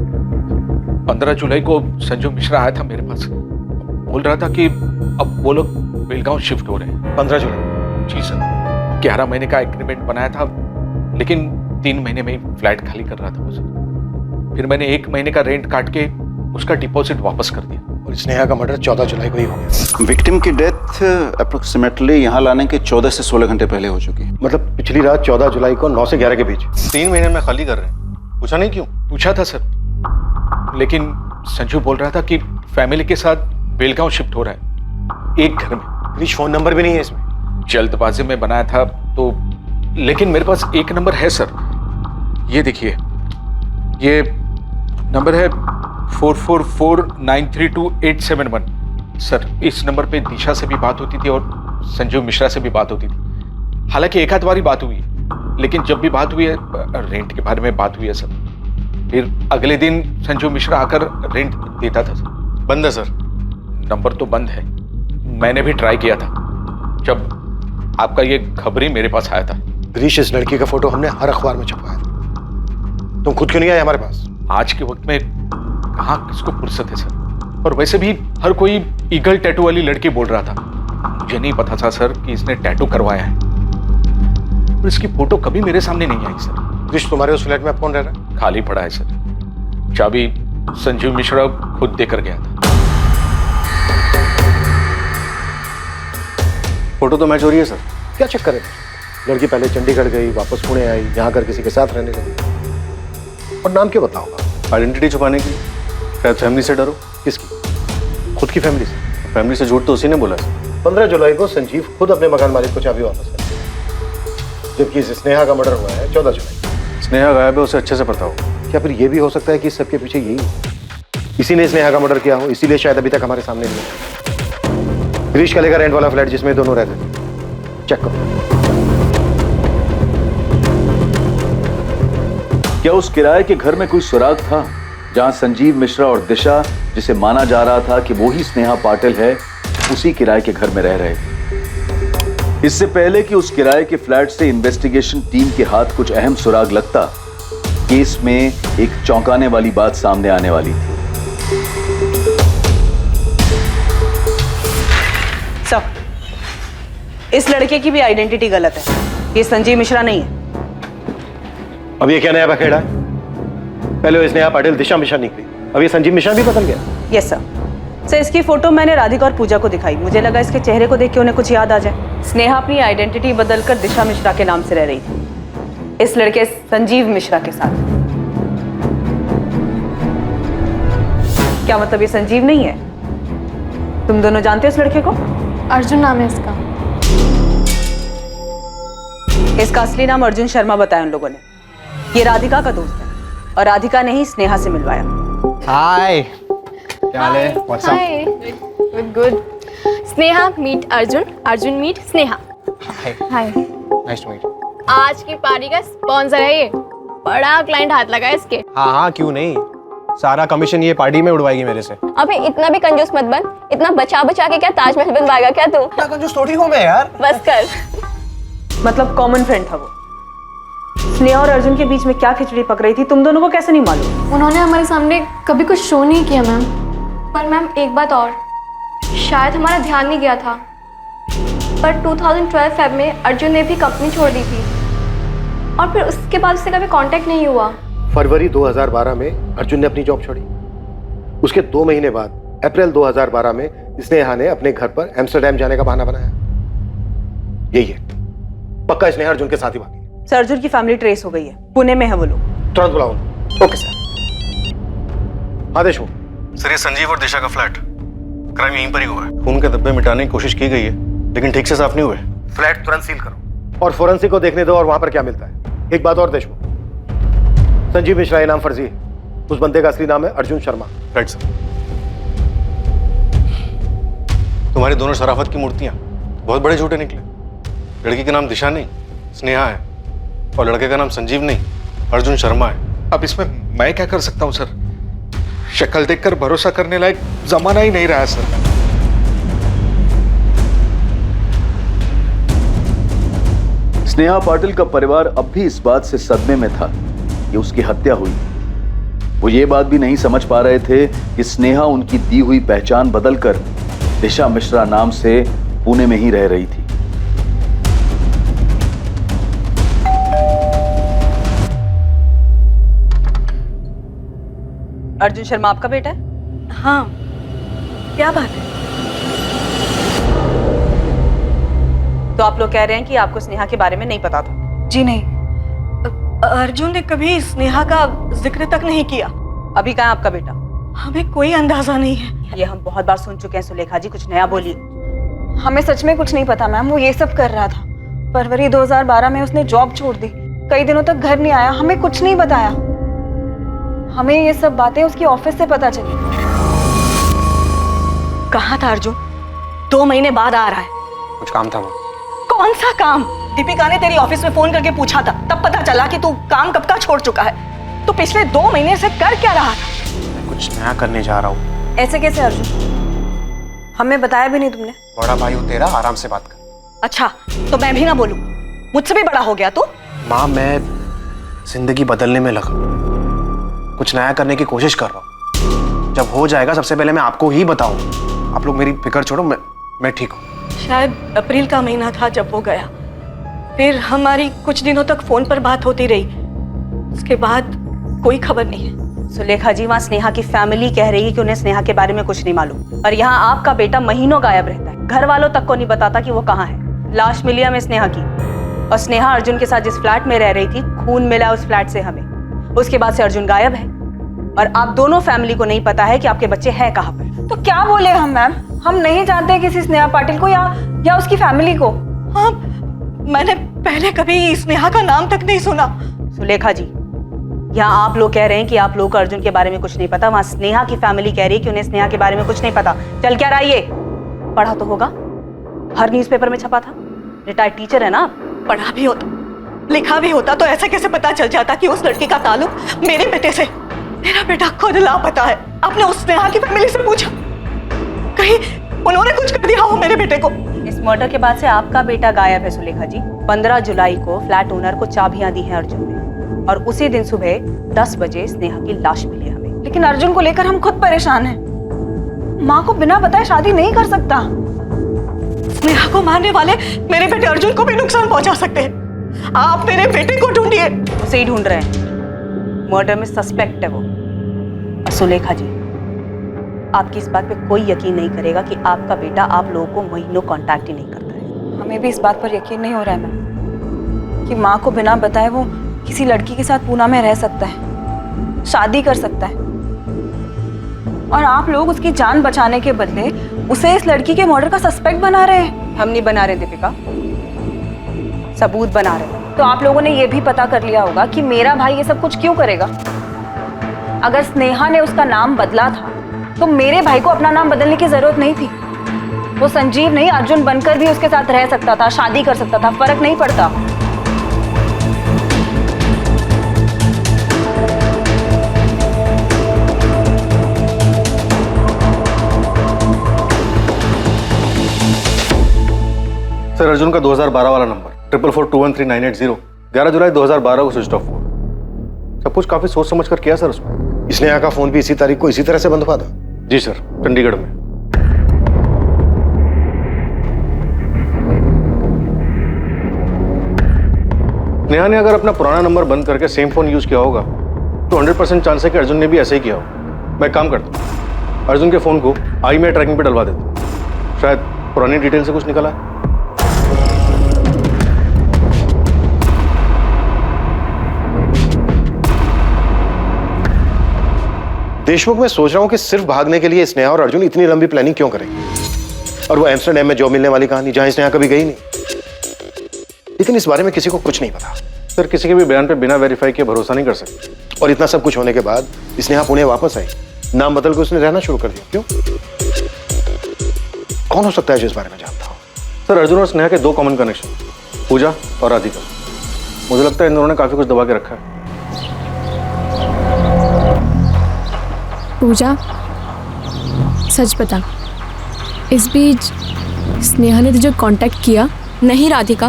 15 जुलाई को संजू मिश्रा आया था मेरे पास, बोल रहा था कि अब वो लोग बेलगांव शिफ्ट हो रहे हैं। 15 जुलाई? जी सर। 11 महीने का एग्रीमेंट बनाया था, लेकिन 3 महीने में ही फ्लैट खाली कर रहा था वो सर। फिर मैंने 1 महीने का रेंट काट के उसका डिपॉजिट वापस कर दिया। और स्नेहा का मर्डर 14 जुलाई को ही हो गया। विक्टिम की डेथ अप्रोक्सीमेटली यहाँ लाने के 14 से 16 घंटे पहले हो चुकी है। मतलब पिछली रात 14 जुलाई को 9 से 11 के बीच। 3 महीने में खाली कर रहे हैं। पूछा नहीं क्यों? पूछा था सर, लेकिन संजू बोल रहा था कि फैमिली के साथ बेलगांव शिफ्ट हो रहा है, एक घर में। ग्रीश फोन नंबर भी नहीं है इसमें। जल्दबाजी में बनाया था तो, लेकिन मेरे पास एक नंबर है सर। ये देखिए, ये नंबर है 4449328871। सर इस नंबर पे दिशा से भी बात होती थी और संजीव मिश्रा से भी बात होती थी। हालांकि एक आध बारी बात हुई है, लेकिन जब भी बात हुई है रेंट के बारे में बात हुई है सर। फिर अगले दिन संजीव मिश्रा आकर रेंट देता था सर। बंद है सर? नंबर तो बंद है, मैंने भी ट्राई किया था जब आपका ये खबर ही मेरे पास आया था। ग्रीश इस लड़की का फोटो हमने हर अखबार में छपवाया था, तुम खुद क्यों नहीं आए हमारे पास? आज के वक्त में कहाँ किसको फुर्सत है सर। और वैसे भी हर कोई ईगल टैटू वाली लड़की बोल रहा था। मुझे नहीं पता था सर कि इसने टैटू करवाया है, और इसकी फोटो कभी मेरे सामने नहीं आई सर। ग्रीश तुम्हारे उस फ्लैट में अब कौन रह रहा है? खाली पड़ा है सर, चाबी संजीव मिश्रा खुद देकर गया था। फोटो तो मैच हो रही है सर, क्या चक्कर है? लड़की पहले चंडीगढ़ गई, वापस पुणे आई, यहाँ कर किसी के साथ रहने लगी। और नाम क्यों बताओगा? आइडेंटिटी छुपाने की, शायद फैमिली से डरो। किसकी? खुद की फैमिली से? फैमिली से झूठ तो उसी ने बोला सर। 15 जुलाई को संजीव खुद अपने मकान मालिक को चाबी वापस कर, जबकि इस स्नेहा का मर्डर हुआ है 14 जुलाई। स्नेहा गायब है, उसे अच्छे से पता हो। क्या फिर ये भी हो सकता है कि इस सबके पीछे यही इसी ने स्नेहा का मर्डर किया हो, इसीलिए शायद अभी तक हमारे सामने नहीं है। ग्रीश का लेकर रेंट वाला फ्लैट जिसमें दोनों रहते थे, चेक करो। क्या उस किराए के घर में कोई सुराग था जहां संजीव मिश्रा और दिशा, जिसे माना जा रहा था कि वो ही स्नेहा पाटिल है, उसी किराए के घर में रह रहे थे? इससे पहले कि उस किराए के फ्लैट से इन्वेस्टिगेशन टीम के हाथ कुछ अहम सुराग लगता, केस में एक चौंकाने वाली बात सामने आने वाली थी। सर, इस लड़के की भी आइडेंटिटी गलत है, ये संजीव मिश्रा नहीं है। अब ये क्या नया बखेड़ा है? पहले स्नेहा पाटिल दिशा मिश्रा निकली, अब ये संजीव मिश्रा भी बदल गया। Yes sir. सर इसकी फोटो मैंने राधिका और पूजा को दिखाई, मुझे लगा इसके चेहरे को देख के उन्हें कुछ याद आ जाए। स्नेहा अपनी आइडेंटिटी बदलकर दिशा मिश्रा के नाम से रह रही थी, इस लड़के संजीव मिश्रा के साथ। क्या मतलब ये संजीव नहीं है? तुम दोनों जानते हो इस लड़के को? अर्जुन नाम है इसका। इसका असली नाम अर्जुन शर्मा बताया उन लोगों ने। ये राधिका का दोस्त है और राधिका ने ही स्नेहा से मिलवाया। हाय, क्या हाल है? What's up? Hi, good. Sneha meet Arjun, Arjun meet Sneha. Hi, nice to meet. आज की पार्टी का स्पॉन्सर है ये, बड़ा क्लाइंट हाथ लगा इसके। हाँ, क्यों नहीं, सारा कमीशन ये पार्टी में उड़वाएगी मेरे से। अबे इतना भी कंजूस मत बन, इतना बचा बचा के क्या ताजमहल बनवाएगा क्या तू? क्या कंजूस थोड़ी हूँ मैं यार। बस कर। मतलब कॉमन फ्रेंड था वो। स्नेहा और अर्जुन के बीच में क्या खिचड़ी पक रही थी तुम दोनों को कैसे नहीं मालूम? उन्होंने हमारे सामने कभी कुछ शो नहीं किया मैम। पर मैम एक बात और, शायद हमारा ध्यान नहीं गया था, पर 2012 फेब में अर्जुन ने भी कंपनी छोड़ दी थी और फिर उसके बाद उससे कभी कांटेक्ट नहीं हुआ। फरवरी 2012 में अर्जुन ने अपनी जॉब छोड़ी। उसके 2 महीने बाद अप्रैल 2012 में स्नेहा ने अपने घर पर एम्स्टर्डम जाने का बहाना बनाया। यही है, पक्का स्नेहा अर्जुन के साथ ही भागी। सर अर्जुन की फैमिली ट्रेस हो गई है, पुणे में है वो लोग। तुरंत बुलाओ। Okay sir. हाँ देशमुख। सर ये संजीव और दिशा का फ्लैट, क्राइम यहीं पर ही हुआ है। खून के धब्बे मिटाने की कोशिश की गई है लेकिन ठीक से साफ नहीं हुए। फ्लैट तुरंत सील करो और फोरेंसिक को देखने दो और वहां पर क्या मिलता है। एक बात और देशमुख, संजीव मिश्रा ये नाम फर्जी है, उस बंदे का असली नाम है अर्जुन शर्मा। Right sir. तुम्हारी दोनों शराफत की मूर्तियां बहुत बड़े झूठे निकले। लड़की का नाम दिशा नहीं स्नेहा है और लड़के का नाम संजीव नहीं अर्जुन शर्मा है। अब इसमें मैं क्या कर सकता हूं सर? शक्ल देखकर भरोसा करने लायक जमाना ही नहीं रहा सर। स्नेहा पाटिल का परिवार अब भी इस बात से सदमे में था कि उसकी हत्या हुई। वो ये बात भी नहीं समझ पा रहे थे कि स्नेहा उनकी दी हुई पहचान बदलकर दिशा मिश्रा नाम से पुणे में ही रह रही थी। अर्जुन शर्मा आपका बेटा है? हाँ, क्या बात है? तो आप लोग कह रहे हैं कि आपको स्नेहा के बारे में नहीं पता था? जी नहीं। अर्जुन ने कभी स्नेहा का जिक्र तक नहीं किया। अभी कहाँ आपका बेटा? हमें कोई अंदाजा नहीं है। ये हम बहुत बार सुन चुके हैं। सुलेखा जी कुछ नया बोलिए। हमें सच में कुछ नहीं पता मैम, वो ये सब कर रहा था। फरवरी 2012 में उसने जॉब छोड़ दी, कई दिनों तक घर नहीं आया, हमें कुछ नहीं बताया। हमें ये सब बातें उसकी ऑफिस से पता चली। कहाँ था अर्जुन? 2 महीने बाद आ रहा है। कुछ काम था वहाँ। कौन सा काम? दीपिका ने तेरी ऑफिस में फोन करके पूछा था, तब पता चला कि तू काम कब का छोड़ चुका है। तो पिछले 2 महीने से कर क्या रहा था? मैं कुछ नया करने जा रहा हूँ। ऐसे कैसे अर्जुन? हमें बताया भी नहीं तुमने। बड़ा भाई हो तेरा, आराम से बात कर। अच्छा, तो मैं भी ना बोलूं? मुझसे भी बड़ा हो गया तू? माँ मैं जिंदगी बदलने में लगा, कुछ नया करने की कोशिश कर रहा हूँ। जब हो जाएगा सबसे पहले मैं आपको ही बताऊँ। आप लोग मेरी फिक्र छोड़ो, मैं ठीक हूँ। शायद अप्रैल का महीना था जब वो गया, फिर हमारी कुछ दिनों तक फोन पर बात होती रही, उसके बाद कोई खबर नहीं है। सुलेखा जी, वहाँ स्नेहा की फैमिली कह रही है कि उन्हें स्नेहा के बारे में कुछ नहीं मालूम, और यहाँ आपका बेटा महीनों गायब रहता है। घर वालों तक को नहीं बताता कि वो कहाँ है। लाश मिली हमें स्नेहा की, और स्नेहा अर्जुन के साथ जिस फ्लैट में रह रही थी, खून मिला उस फ्लैट से हमें। उसके बाद से अर्जुन गायब है, और आप दोनों फैमिली को नहीं पता है कि आपके बच्चे हैं कहाँ पर। तो क्या बोले हम मैम? हम नहीं जानते किसी स्नेहा पाटिल को या उसकी फैमिली को। हाँ, मैंने पहले कभी स्नेहा का नाम तक नहीं सुना। सुलेखा जी, यहाँ आप लोग कह रहे हैं कि आप लोगों को अर्जुन के बारे में कुछ नहीं पता, वहाँ स्नेहा की फैमिली कह रही है कि उन्हें स्नेहा के बारे में कुछ नहीं पता। चल क्या रहा ये? पढ़ा तो होगा, हर न्यूज़पेपर में छपा था। रिटायर्ड टीचर है ना? पढ़ा भी होता, लिखा भी होता तो ऐसे कैसे पता चल जाता कि उस लड़की का ताल्लुक मेरे बेटे से? मेरा बेटा खुद लापता है। आपने उस स्नेहा की फैमिली से पूछा? कहीं उन्होंने कुछ कर दिया हो मेरे बेटे को? इस मर्डर के बाद से आपका बेटा गायब है सुलेखा जी। 15 जुलाई को फ्लैट ओनर को चाबियां दी हैं अर्जुन ने, और उसी दिन सुबह 10 बजे स्नेहा की लाश मिली हमें। लेकिन अर्जुन को लेकर हम खुद परेशान हैं। माँ को बिना बताए शादी नहीं कर सकता। स्नेहा को मारने वाले मेरे बेटे अर्जुन को भी नुकसान पहुंचा सकते हैं। आप मेरे बेटे को ढूंढिए। उसे ही ढूंढ रहे हैं, मर्डर में सस्पेक्ट है वो। सुलेखा जी, आपकी इस बात पे कोई यकीन नहीं करेगा कि आपका बेटा आप लोगों को महीनों कांटेक्ट ही नहीं करता है। हमें भी इस बात पर यकीन नहीं हो रहा है मैम कि माँ को बिना बताए वो किसी लड़की के साथ पूना में रह सकता है, शादी कर सकता है, और आप लोग उसकी जान बचाने के बदले उसे इस लड़की के मर्डर का सस्पेक्ट बना रहे हैं। हम नहीं बना रहे दीपिका, सबूत बना रहे हैं। तो आप लोगों ने ये भी पता कर लिया होगा कि मेरा भाई ये सब कुछ क्यों करेगा। अगर स्नेहा ने उसका नाम बदला था तो मेरे भाई को अपना नाम बदलने की जरूरत नहीं थी। वो संजीव नहीं अर्जुन बनकर भी उसके साथ रह सकता था, शादी कर सकता था, फर्क नहीं पड़ता। सर अर्जुन का 2012 वाला नंबर 4442139880 11 जुलाई 2012 को स्विच ऑफ हुआ। सब कुछ काफी सोच समझ कर किया सर उसमें। स्नेहा का फोन भी इसी तारीख को इसी तरह से बंद हुआ था? जी सर, चंडीगढ़ में। नेहा ने अगर अपना पुराना नंबर बंद करके सेम फोन यूज किया होगा तो 100% चांस है कि अर्जुन ने भी ऐसे ही किया हो। मैं काम करता हूँ, अर्जुन के फोन को IMEI ट्रैकिंग पे डलवा देता हूँ, शायद पुरानी डिटेल से कुछ निकला है। देशमुख, मैं सोच रहा हूं कि सिर्फ भागने के लिए स्नेहा और अर्जुन इतनी लंबी प्लानिंग क्यों करेंगे? और वो एम्स्टरडैम में जॉब मिलने वाली कहानी जहां स्नेहा कभी गई नहीं, लेकिन इस बारे में किसी को कुछ नहीं पता। सर, किसी के भी बयान पे बिना वेरीफाई किए भरोसा नहीं कर सकते। और इतना सब कुछ होने के बाद स्नेहा पुणे वापस आई, नाम बदल के उसने रहना शुरू कर दिया, क्यों? कौन हो सकता है जो इस बारे में जानता हो? सर, अर्जुन और स्नेहा के 2 कॉमन कनेक्शन, पूजा और राधिका। मुझे लगता है इन दोनों ने काफी कुछ दबा के रखा है। पूजा, सच बता, इस बीच स्नेहा ने तुझे कांटेक्ट किया? नहीं राधिका।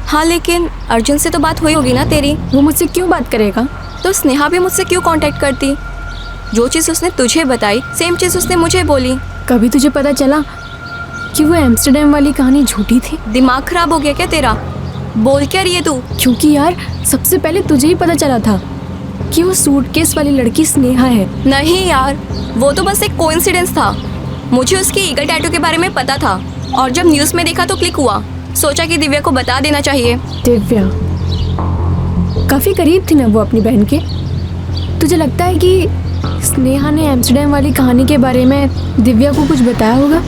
हाँ, लेकिन अर्जुन से तो बात हुई होगी ना तेरी? वो मुझसे क्यों बात करेगा? तो स्नेहा भी मुझसे क्यों कांटेक्ट करती? जो चीज़ उसने तुझे बताई सेम चीज़ उसने मुझे बोली। कभी तुझे पता चला कि वो एम्स्टरडैम वाली कहानी झूठी थी? दिमाग खराब हो गया क्या तेरा? बोल क्या रही है तू? क्योंकि यार सबसे पहले तुझे ही पता चला था कि वो सूटकेस वाली लड़की स्नेहा है। नहीं यार, वो तो बस एक कोइंसिडेंस था। मुझे उसकी ईगल टैटू के बारे में पता था और जब न्यूज़ में देखा तो क्लिक हुआ। सोचा कि दिव्या को बता देना चाहिए। दिव्या काफी करीब थी ना वो अपनी बहन के। तुझे लगता है कि स्नेहा ने एम्स्टरडैम वाली कहानी के बारे में दिव्या को कुछ बताया होगा?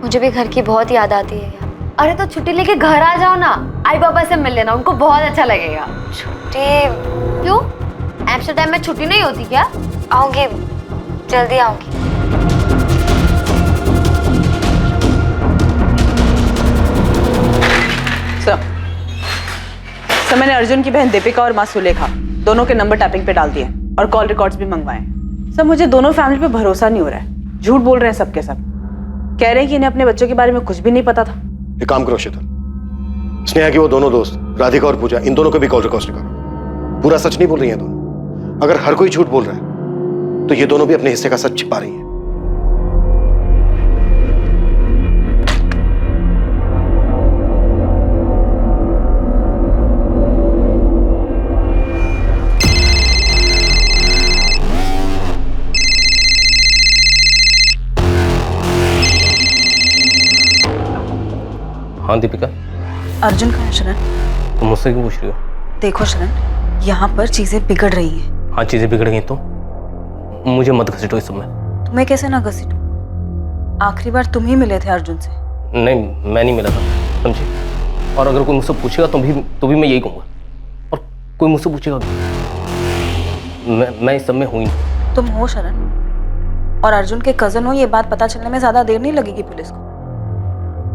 मुझे भी घर की बहुत याद आती है यार। अरे तो छुट्टी लेके घर आ जाओ ना, आई पापा से मिल लेना, उनको बहुत अच्छा लगेगा। छुट्टी क्यों? एम्स्टरडैम में छुट्टी नहीं होती क्या? आऊंगी, जल्दी आऊंगी। सर, मैंने अर्जुन की बहन दीपिका और माँ सुलेखा दोनों के नंबर टैपिंग पे डाल दिए और कॉल रिकॉर्ड्स भी मंगवाए। सर, मुझे दोनों फैमिली पे भरोसा नहीं हो रहा है। झूठ बोल रहे हैं सबके सब। कह रहे हैं कि इन्हें अपने बच्चों के बारे में कुछ भी नहीं पता था। एक काम करो शीतल, स्नेहा की वो दोनों दोस्त राधिका और पूजा, इन दोनों को भी कॉल रिकॉर्ड निकालो। पूरा सच नहीं बोल रही हैं दोनों। अगर हर कोई झूठ बोल रहा है तो ये दोनों भी अपने हिस्से का सच छिपा रही हैं। हाँ दीपिका। अर्जुन कहाँ है शरण? तुम मुझसे क्यों पूछ रही हो? देखो शरण, यहाँ पर चीजें बिगड़ रही हैं। हाँ, चीजें बिगड़ गई तो मुझे मत घसीटो इस समय। तुम्हें कैसे ना घसीटूं? आखिरी बार तुम ही मिले थे अर्जुन से। नहीं, मैं नहीं मिला था, समझी? और अगर कोई मुझसे पूछेगा तो भी मैं यही कहूँगा। और कोई मुझसे पूछेगा मैं इस सब में हूँ ही नहीं। तुम हो शरण, और अर्जुन के कजन हो, ये बात पता चलने में ज्यादा देर नहीं लगेगी पुलिस को।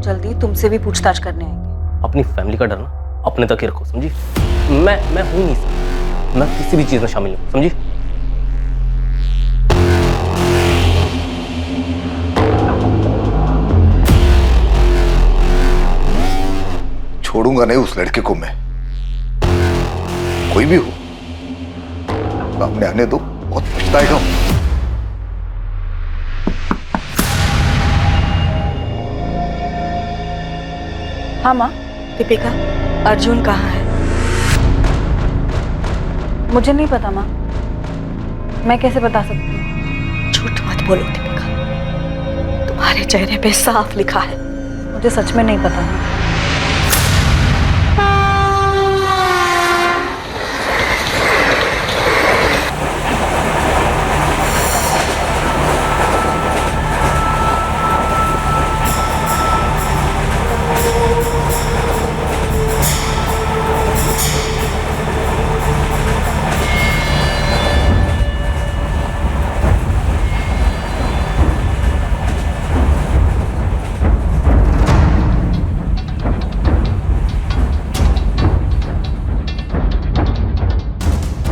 जल्दी तुमसे भी पूछताछ करने आएंगे। अपनी फैमिली का डर ना अपने तक ही रखो, समझी? मैं हूं नहीं सर, मैं किसी भी चीज में शामिल नहीं, समझी? छोड़ूंगा नहीं उस लड़के को मैं, कोई भी हो। सामने आने दो, बहुत पछताएगा। हाँ माँ। दीपिका, अर्जुन कहाँ है? मुझे नहीं पता माँ, मैं कैसे बता सकती हूँ? झूठ मत बोलो दीपिका, तुम्हारे चेहरे पे साफ लिखा है। मुझे सच में नहीं पता।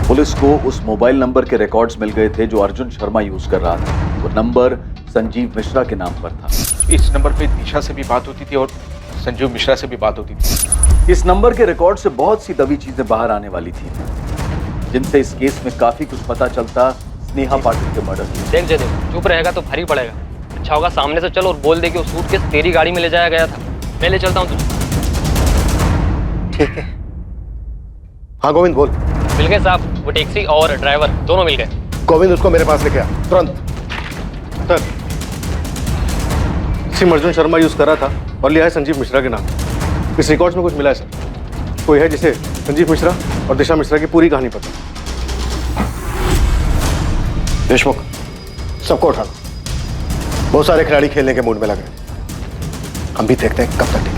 पुलिस को उस मोबाइल नंबर के रिकॉर्ड्स मिल गए थे जो अर्जुन शर्मा यूज कर रहा था। वो नंबर संजीव मिश्रा के नाम पर था। इस नंबर पे दिशा से भी बात होती थी और संजीव मिश्रा से भी बात होती थी। इस नंबर के रिकॉर्ड से बहुत सी दबी चीजें बाहर आने वाली थी, जिनसे इस केस में काफी कुछ पता चलता स्नेहा पाटिल के मर्डर की। देख जयदेव, चुप रहेगा तो भारी पड़ेगा। अच्छा होगा सामने से चल और बोल दे कि वो सूटकेस तेरी गाड़ी में ले जाया गया था। मैं ले चलता हूँ तुझे। ठीक है। हाँ गोविंद बोल। मिल गए साहब, वो टैक्सी और ड्राइवर दोनों मिल गए। गोविंद उसको मेरे पास लेके आ तुरंत। Sir, SIM Arjun Sharma use करा था और लिया है संजीव मिश्रा के नाम। इस रिकॉर्ड्स में कुछ मिला है सर। कोई है जिसे संजीव मिश्रा और दिशा मिश्रा की पूरी कहानी पता। देशमुख, सबको उठा लो। बहुत सारे खिलाड़ी खेलने के मूड में लग रहे हैं। हम भी देखते हैं कब तक टिकेंगे।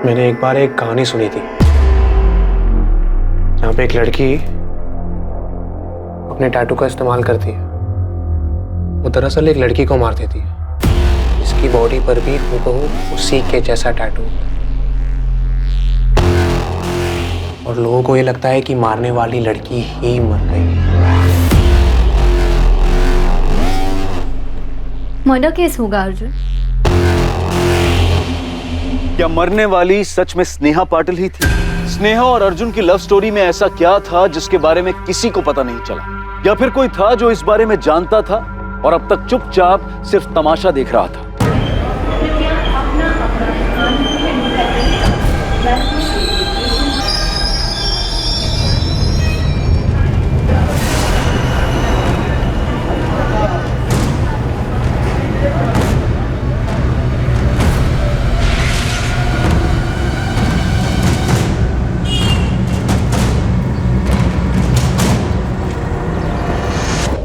मैंने एक बार एक कहानी सुनी थी जहाँ पे एक लड़की अपने टैटू का इस्तेमाल करती है। वो दरअसल एक लड़की को मार देती है, जिसकी बॉडी पर भी हूबहू उसी के जैसा टैटू होता है। और लोगों को ये लगता है कि मारने वाली लड़की ही मर गई। मर्डर केस होगा अर्जुन। क्या मरने वाली सच में स्नेहा पाटिल ही थी? स्नेहा और अर्जुन की लव स्टोरी में ऐसा क्या था जिसके बारे में किसी को पता नहीं चला? या फिर कोई था जो इस बारे में जानता था और अब तक चुपचाप सिर्फ तमाशा देख रहा था?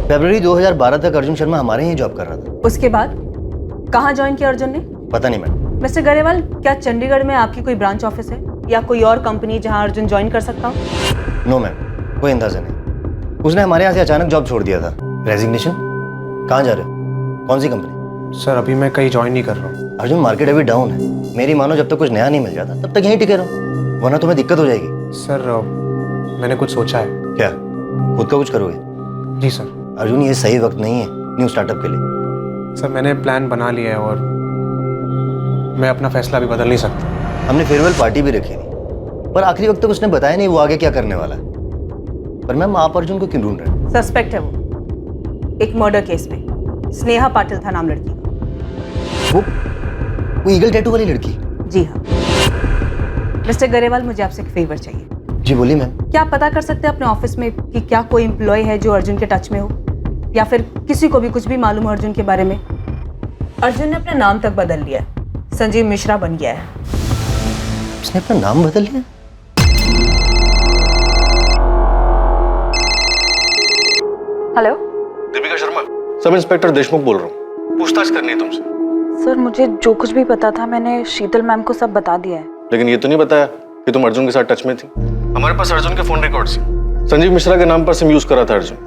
फरवरी 2012 तक अर्जुन शर्मा हमारे ही जॉब कर रहा था। उसके बाद कहाँ ज्वाइन किया अर्जुन ने? पता नहीं मैडम। मिस्टर गरेवाल, क्या चंडीगढ़ में आपकी कोई ब्रांच ऑफिस है या कोई और कंपनी जहाँ अर्जुन ज्वाइन कर सकता हो? नो मैम, कोई अंदाजा नहीं। उसने हमारे यहाँ से अचानक जॉब छोड़ दिया था। रेजिग्नेशन? कहाँ जा रहे हो? कौन सी कंपनी? सर अभी मैं कहीं ज्वाइन नहीं कर रहा हूँ। अर्जुन मार्केट अभी डाउन है। मेरी मानो जब तक कुछ नया नहीं मिल जाता तब तक यहीं टिके रहो, वरना तुम्हें दिक्कत हो जाएगी। सर मैंने कुछ सोचा है। क्या? खुद का कुछ करोगे? जी सर। अर्जुन ये सही वक्त नहीं है न्यू स्टार्टअप के लिए। सर मैंने प्लान बना लिया है और मैं अपना फैसला भी बदल नहीं सकता। हमने फेयरवेल पार्टी भी रखी थी, पर आखिरी वक्त तक उसने बताया नहीं वो आगे क्या करने वाला है। पर मैम आप अर्जुन को क्यों ढूंढ रहे हैं? सस्पेक्ट है वो, एक मर्डर केस में। स्नेहा पाटिल था नाम लड़की का। वो ईगल टैटू वाली लड़की? जी हाँ। मिस्टर गरेवाल, मुझे आपसे एक फेवर चाहिए। जी बोलिए मैम। क्या आप पता कर सकते हैं अपने ऑफिस में कि क्या कोई एम्प्लॉय है जो अर्जुन के टच में हो, या फिर किसी को भी कुछ भी मालूम हो अर्जुन के बारे में? अर्जुन ने अपना नाम तक बदल लिया, संजीव मिश्रा बन गया है। उसने अपना नाम बदल लिया? Hello, Deepika Sharma, sub inspector Deshmukh बोल रहा हूँ। पूछताछ करनी है तुमसे। सर मुझे जो कुछ भी पता था मैंने शीतल मैम को सब बता दिया है। लेकिन ये तो नहीं बताया कि तुम अर्जुन के साथ टच में थी। हमारे पास अर्जुन के फोन रिकॉर्ड्स हैं। संजीव मिश्रा के नाम पर सिम यूज करा था अर्जुन।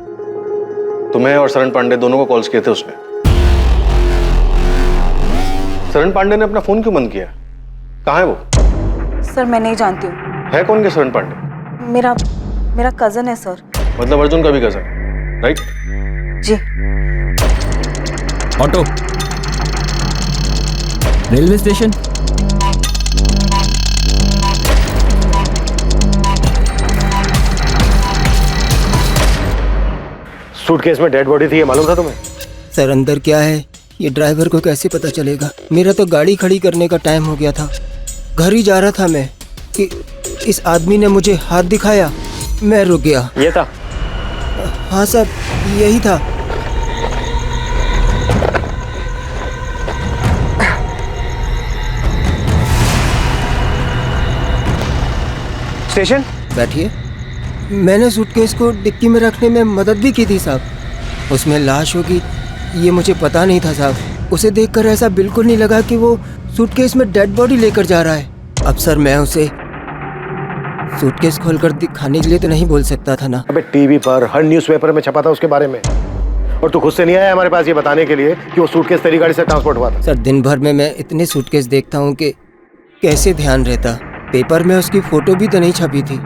तुम्हें और शरण पांडे दोनों को कॉल्स किए थे उसने। शरण पांडे ने अपना फोन क्यों बंद किया? कहाँ है वो? सर मैं नहीं जानती हूँ। है कौन के शरण पांडे? मेरा कजन है सर। मतलब अर्जुन का भी कजन, राइट? जी। Auto, railway station. सूटकेस में डेड बॉडी थी, ये मालूम था तुम्हें? सर अंदर क्या है ये ड्राइवर को कैसे पता चलेगा? मेरा तो गाड़ी खड़ी करने का टाइम हो गया था, घर ही जा रहा था मैं कि इस आदमी ने मुझे हाथ दिखाया, मैं रुक गया। ये था? हाँ सर यही था। स्टेशन बैठिए। मैंने सूटकेस को डिक्की में रखने में मदद भी की थी साहब। उसमें लाश होगी ये मुझे पता नहीं था साहब। उसे देखकर ऐसा बिल्कुल नहीं लगा कि वो सूटकेस में डेड बॉडी लेकर जा रहा है। अब सर मैं उसे सूटकेस खोलकर दिखाने के लिए तो नहीं बोल सकता था ना। अबे टीवी पर हर न्यूज़पेपर में छपा था उसके बारे में, और तू खुद से नहीं आया हमारे पास ये बताने के लिए कि वो सूटकेस तेरी गाड़ी से ट्रांसपोर्ट हुआ था। सर दिन भर में मैं इतने सूटकेस देखता हूँ कि कैसे ध्यान रहता। पेपर में उसकी फोटो भी तो नहीं छपी थी।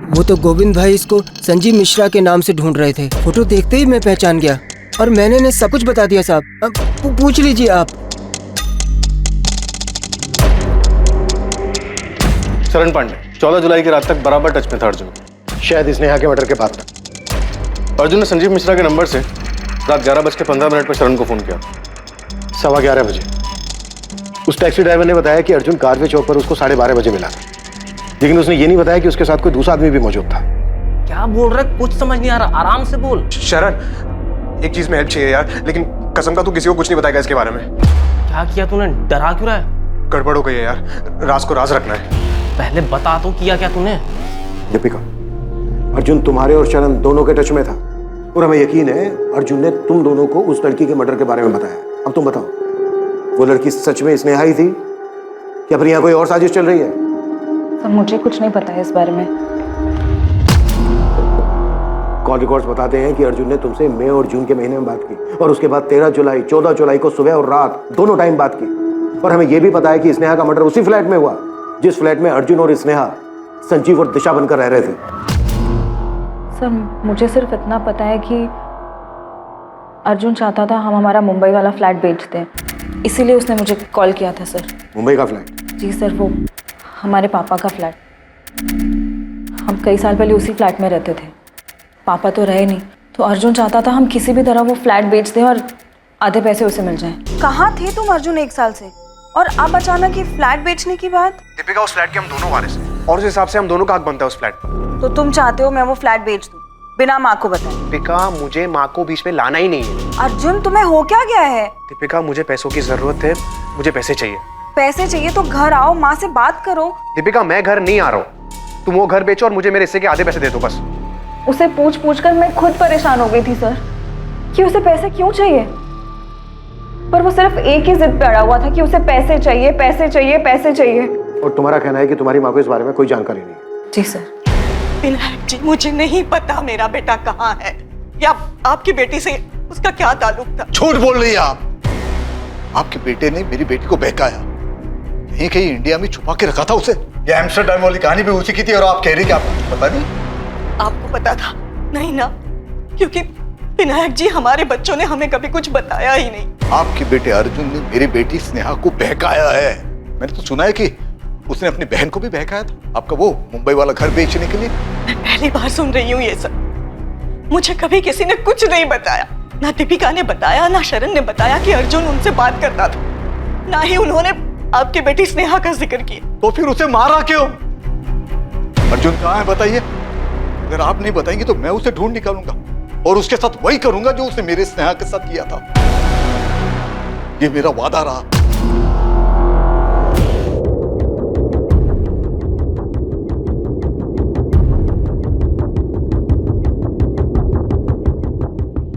वो तो गोविंद भाई इसको संजीव मिश्रा के नाम से ढूंढ रहे थे। फोटो देखते ही मैं पहचान गया और मैंने सब कुछ बता दिया साहब। अब पूछ लीजिए आप। शरण पांडे 14 जुलाई की रात तक बराबर टच में था अर्जुन, शायद स्नेहा के मर्डर के बाद तक। अर्जुन ने संजीव मिश्रा के नंबर से रात 11:15 पर शरण को फोन किया। 11:15 बजे उस टैक्सी ड्राइवर ने बताया कि अर्जुन कारवे चौक पर उसको 12:30 बजे मिला था, लेकिन उसने ये नहीं बताया कि उसके साथ कोई दूसरा आदमी भी मौजूद था। क्या बोल रहा है, कुछ समझ नहीं आ रहा, आराम से बोल। शरण एक चीज में हेल्प चाहिए यार, लेकिन कसम का तू किसी को कुछ नहीं बताएगा इसके बारे में। क्या किया तूने, डरा क्यों रहा है? गड़बड़ हो गई है यार, राज को राज रखना है। पहले बता तो किया क्या तूने? दीपिका, अर्जुन तुम्हारे और शरण दोनों के टच में था और हमें यकीन है अर्जुन ने तुम दोनों को उस लड़की के मर्डर के बारे में बताया। अब तुम बताओ, वो लड़की सच में स्नेहा ही थी या फिर यहाँ कोई और साजिश चल रही है? सर मुझे कुछ नहीं पता है इस बारे में। कॉल रिकॉर्ड्स बताते हैं कि अर्जुन ने तुमसे मई और जून के महीने में बात की और उसके बाद 13 जुलाई 14 जुलाई को सुबह और रात दोनों टाइम बात की। और हमें यह भी पता है कि स्नेहा का मर्डर उसी फ्लैट में हुआ जिस फ्लैट में अर्जुन और स्नेहा संजीव और दिशा बनकर रह रहे थे। सर मुझे सिर्फ इतना पता है कि अर्जुन चाहता था हम हमारा मुंबई वाला फ्लैट बेच दें, इसीलिए उसने मुझे कॉल किया था सर। मुंबई का फ्लैट? जी सर, वो हमारे पापा का फ्लैट। हम कई साल पहले उसी फ्लैट में रहते थे। पापा तो रहे नहीं, तो अर्जुन चाहता था हम किसी भी तरह वो फ्लैट बेच दें और आधे पैसे उसे मिल जाएं। कहाँ थे तुम अर्जुन 1 साल से, और अब अचानक ये फ्लैट बेचने की बात? दीपिका उस फ्लैट के हम दोनों वारिस हैं और उस हिसाब से हम दोनों का हक बनता है उस फ्लैट पर। तो तुम चाहते हो मैं वो फ्लैट बेच दूं बिना माँ को बताए? दीपिका मुझे माँ को बीच में लाना ही नहीं है। अर्जुन तुम्हें हो क्या गया है? दीपिका मुझे पैसों की जरूरत है, मुझे पैसे चाहिए। पैसे चाहिए तो घर आओ, माँ से बात करो। दीपिका मैं घर नहीं आ रहा हूँ, तुम वो घर बेचो और मुझे मेरे हिस्से के आधे पैसे दे दो बस। उसे पूछ कर मैं खुद परेशान हो गई थी सर कि उसे पैसे क्यों चाहिए, पर वो सिर्फ एक ही जिद पे अड़ा हुआ था कि उसे पैसे चाहिए, पैसे चाहिए, पैसे चाहिए। और तुम्हारा कहना है कि तुम्हारी माँ को इस बारे में कोई जानकारी नहीं? जी सर। विनायक जी मुझे नहीं पता मेरा बेटा कहाँ है या आपकी बेटी से उसका क्या ताल्लुक था। झूठ बोल रही है आप। आपके बेटे ने मेरी बेटी को बहकाया, कहीं कहीं इंडिया में छुपा के रखा था उसे। ये एम्स्टर्डम वाली कहानी भी उसी की थी और आप कह रही कि आपको पता नहीं? आपको पता था? नहीं ना, क्योंकि विनायक जी हमारे बच्चों ने हमें कभी कुछ बताया ही नहीं। आपके बेटे अर्जुन ने मेरी बेटी स्नेहा को बहकाया है। मैंने तो सुना है कि उसने अपनी बहन को भी बहकाया था आपका वो मुंबई वाला घर बेचने के लिए। मैं पहली बार सुन रही हूँ ये सब। मुझे कभी किसी ने कुछ नहीं बताया, ना दीपिका ने बताया, ना शरण ने बताया कि अर्जुन उनसे बात करता था, ना ही उन्होंने आपकी बेटी स्नेहा का जिक्र किया। तो फिर उसे मारा क्यों? अर्जुन कहाँ है बताइए। अगर आप नहीं बताएंगे तो मैं उसे ढूंढ निकालूंगा और उसके साथ वही करूंगा जो उसने मेरे स्नेहा के साथ किया था। ये मेरा वादा रहा।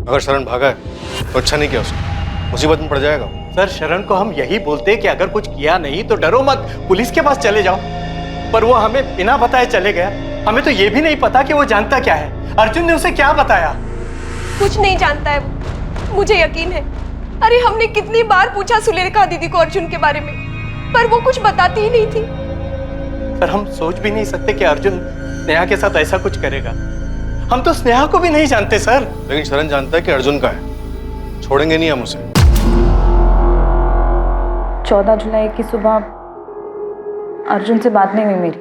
अगर शरण भागा है तो अच्छा नहीं किया उसने, मुसीबत में पड़ जाएगा। सर शरण को हम यही बोलते हैं कि अगर कुछ किया नहीं तो डरो मत, पुलिस के पास चले जाओ, पर वो हमें बिना बताए चले गया। हमें तो ये भी नहीं पता कि वो जानता क्या है। अर्जुन ने उसे क्या बताया? कुछ नहीं जानता है वो, मुझे यकीन है। अरे हमने कितनी बार पूछा सुलेखा दीदी को अर्जुन के बारे में, पर वो कुछ बताती ही नहीं थी। सर हम सोच भी नहीं सकते कि अर्जुन स्नेहा के साथ ऐसा कुछ करेगा। हम तो स्नेहा को भी नहीं जानते सर। लेकिन शरण जानता है कि अर्जुन का है, छोड़ेंगे नहीं हम उसे। 14 जुलाई की सुबह अर्जुन से बात नहीं हुई मेरी,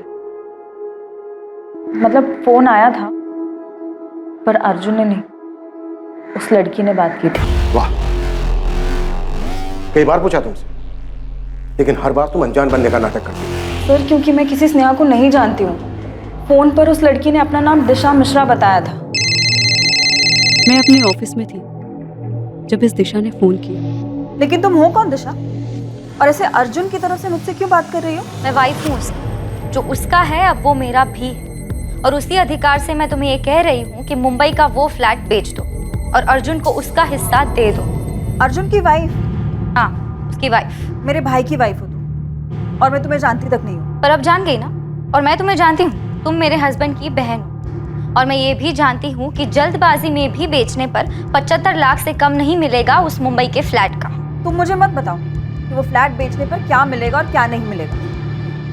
मतलब फोन आया था पर अर्जुन ने नहीं, उस लड़की ने बात की थी। वाह, कई बार पूछा तुमसे, लेकिन हर बार तुम अनजान बनने का नाटक करती हो। सर क्योंकि मैं किसी स्नेहा को नहीं जानती हूँ। फोन पर उस लड़की ने अपना नाम दिशा मिश्रा बताया था। मैं अपने ऑफिस में थी जब इस दिशा ने फोन किया। लेकिन तुम हो कौन दिशा, और ऐसे अर्जुन की तरफ से मुझसे क्यों बात कर रही हो? मैं वाइफ हूँ उसकी, जो उसका है अब वो मेरा भी है, और उसी अधिकार से मैं तुम्हें ये कह रही हूँ कि मुंबई का वो फ्लैट बेच दो और अर्जुन को उसका हिस्सा दे दो। अर्जुन की वाइफ? हाँ, आपकी वाइफ। मेरे भाई की वाइफ हो तुम, और मैं तुम्हें जानती तक नहीं हूँ। पर अब जान गई ना, और मैं तुम्हें जानती हूँ, तुम मेरे हस्बैंड की बहन हो। और मैं ये भी जानती हूँ कि जल्दबाजी में भी बेचने पर 75 लाख से कम नहीं मिलेगा उस मुंबई के फ्लैट का। तुम मुझे मत बताओ कि वो फ्लैट बेचने पर क्या मिलेगा और क्या नहीं मिलेगा।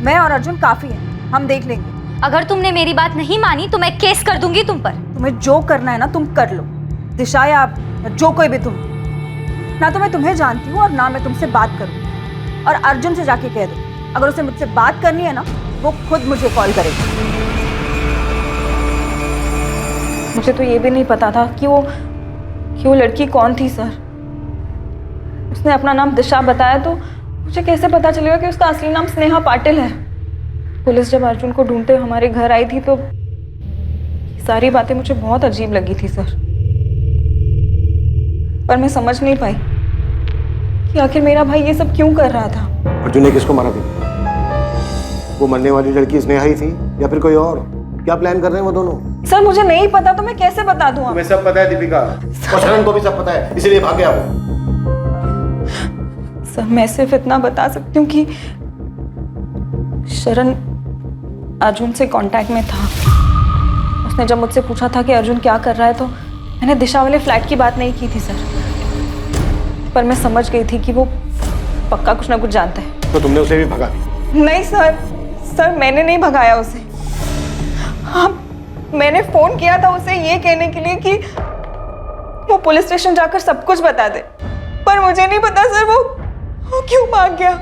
मैं और अर्जुन काफी हैं, हम देख लेंगे। अगर तुमने मेरी बात नहीं मानी तो मैं केस कर दूंगी तुम पर। तुम्हें जो करना है ना तुम कर लो, दिशा या जो कोई भी तुम। ना तो मैं तुम्हें जानती हूँ और ना मैं तुमसे बात करूँ। और अर्जुन से जाके कह दो, अगर उसे मुझसे बात करनी है ना वो खुद मुझे कॉल करेगा। मुझे तो ये भी नहीं पता था कि वो लड़की कौन थी सर। उसने अपना नाम दिशा बताया तो मुझे कैसे पता चलेगा कि उसका असली नाम स्नेहा पाटिल है। पुलिस जब अर्जुन को ढूंढते हमारे घर आई थी तो सारी बातें मुझे बहुत अजीब लगी थी सर। पर मैं समझ नहीं पाई कि आखिर मेरा भाई ये सब क्यों कर रहा था। अर्जुन ने किसको मारा था? वो मरने वाली लड़की स्नेहा ही थी या फिर कोई और? क्या प्लान कर रहे हैं वो दोनों? सर मुझे नहीं पता तो मैं कैसे बता दूं? तुम्हें सब पता है दीपिका, और शरण को भी सब पता है, इसीलिए भाग गया वो। सर मैं सिर्फ इतना बता सकती हूँ कि शरण अर्जुन से कांटेक्ट में था। उसने जब मुझसे पूछा था कि अर्जुन क्या कर रहा है तो मैंने दिशा वाले फ्लैट की बात नहीं की थी सर। पर मैं समझ गई थी कि वो पक्का कुछ ना कुछ जानता है। तो तुमने उसे भी भगा दिया? नहीं सर मैंने नहीं भगाया उसे। हाँ मैंने फोन किया था उसे ये कहने के लिए कि वो पुलिस स्टेशन जाकर सब कुछ बता दे। पर मुझे नहीं पता सर वो क्यों भाग गया।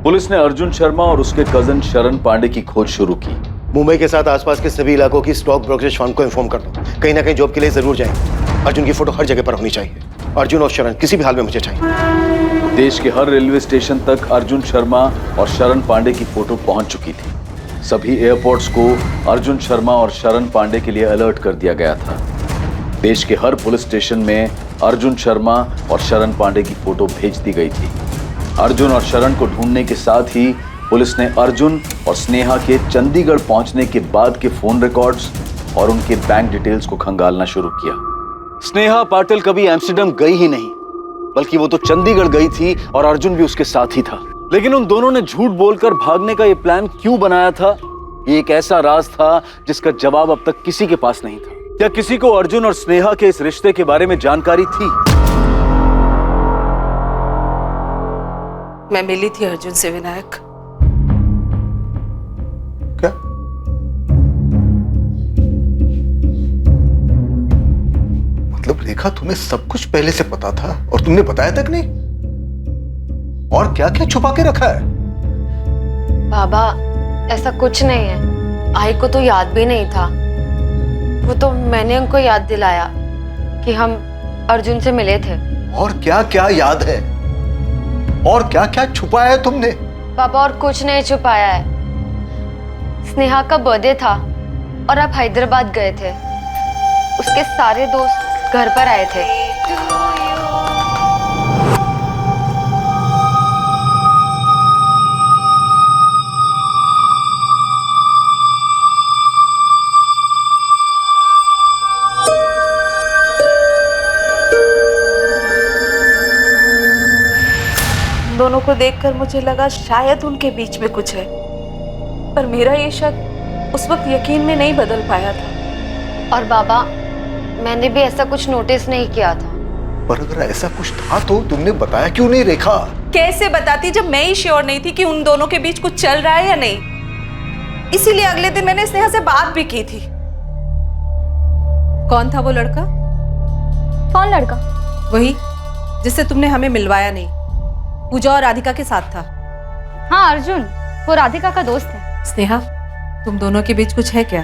पुलिस ने अर्जुन शर्मा और उसके कजन शरण पांडे की खोज शुरू की। मुंबई के साथ आसपास के सभी इलाकों की स्टॉक ब्रोकरेज फर्म को इन्फॉर्म कर दो, कहीं ना कहीं जॉब के लिए जरूर जाएंगे। अर्जुन की फोटो हर जगह पर होनी चाहिए। अर्जुन और शरण किसी भी हाल में मुझे चाहिए। देश के हर रेलवे स्टेशन तक अर्जुन शर्मा और शरण पांडे की फोटो पहुंच चुकी थी। सभी एयरपोर्ट्स को अर्जुन शर्मा और शरण पांडे के लिए अलर्ट कर दिया गया था। देश के हर पुलिस स्टेशन में अर्जुन शर्मा और शरण पांडे की फोटो भेज दी गई थी। अर्जुन और शरण को ढूंढने के साथ ही पुलिस ने अर्जुन और स्नेहा के चंडीगढ़ पहुंचने के बाद के फोन रिकॉर्ड्स और उनके बैंक डिटेल्स को खंगालना शुरू किया। स्नेहा पाटिल कभी एम्स्टर्डम गई ही नहीं, बल्कि वो तो चंडीगढ़ गई थी और अर्जुन भी उसके साथ ही था। लेकिन उन दोनों ने झूठ बोलकर भागने का ये प्लान क्यों बनाया था, ये एक ऐसा राज था जिसका जवाब अब तक किसी के पास नहीं था। क्या किसी को अर्जुन और स्नेहा के इस रिश्ते के बारे में जानकारी थी? मैं मिली थी अर्जुन से विनायक। क्या? मतलब रेखा तुम्हें सब कुछ पहले से पता था और तुमने बताया तक नहीं? और क्या क्या छुपा के रखा है? बाबा ऐसा कुछ नहीं है, आई को तो याद भी नहीं था। वो तो मैंने उनको याद दिलाया कि हम अर्जुन से मिले थे। और क्या क्या याद है? और क्या क्या छुपाया है तुमने? पापा और कुछ नहीं छुपाया है। स्नेहा का बर्थडे था और आप हैदराबाद गए थे। उसके सारे दोस्त घर पर आए थे। दोनों को देखकर मुझे लगा शायद उनके बीच में कुछ है, पर मेरा ये शक उस वक्त यकीन में नहीं बदल पाया था। और बाबा मैंने भी ऐसा कुछ नोटिस नहीं किया था। पर अगर ऐसा कुछ था तो तुमने बताया क्यों नहीं रेखा? कैसे बताती जब मैं ही श्योर नहीं थी कि उन दोनों के बीच कुछ चल रहा है या नहीं। इसीलिए अगले दिन मैंने स्नेहा से बात भी की थी। कौन था वो लड़का? कौन लड़का? वही जिससे तुमने हमें मिलवाया नहीं, पूजा और राधिका के साथ था। हाँ अर्जुन, वो राधिका का दोस्त है। स्नेहा, तुम दोनों के बीच कुछ है क्या?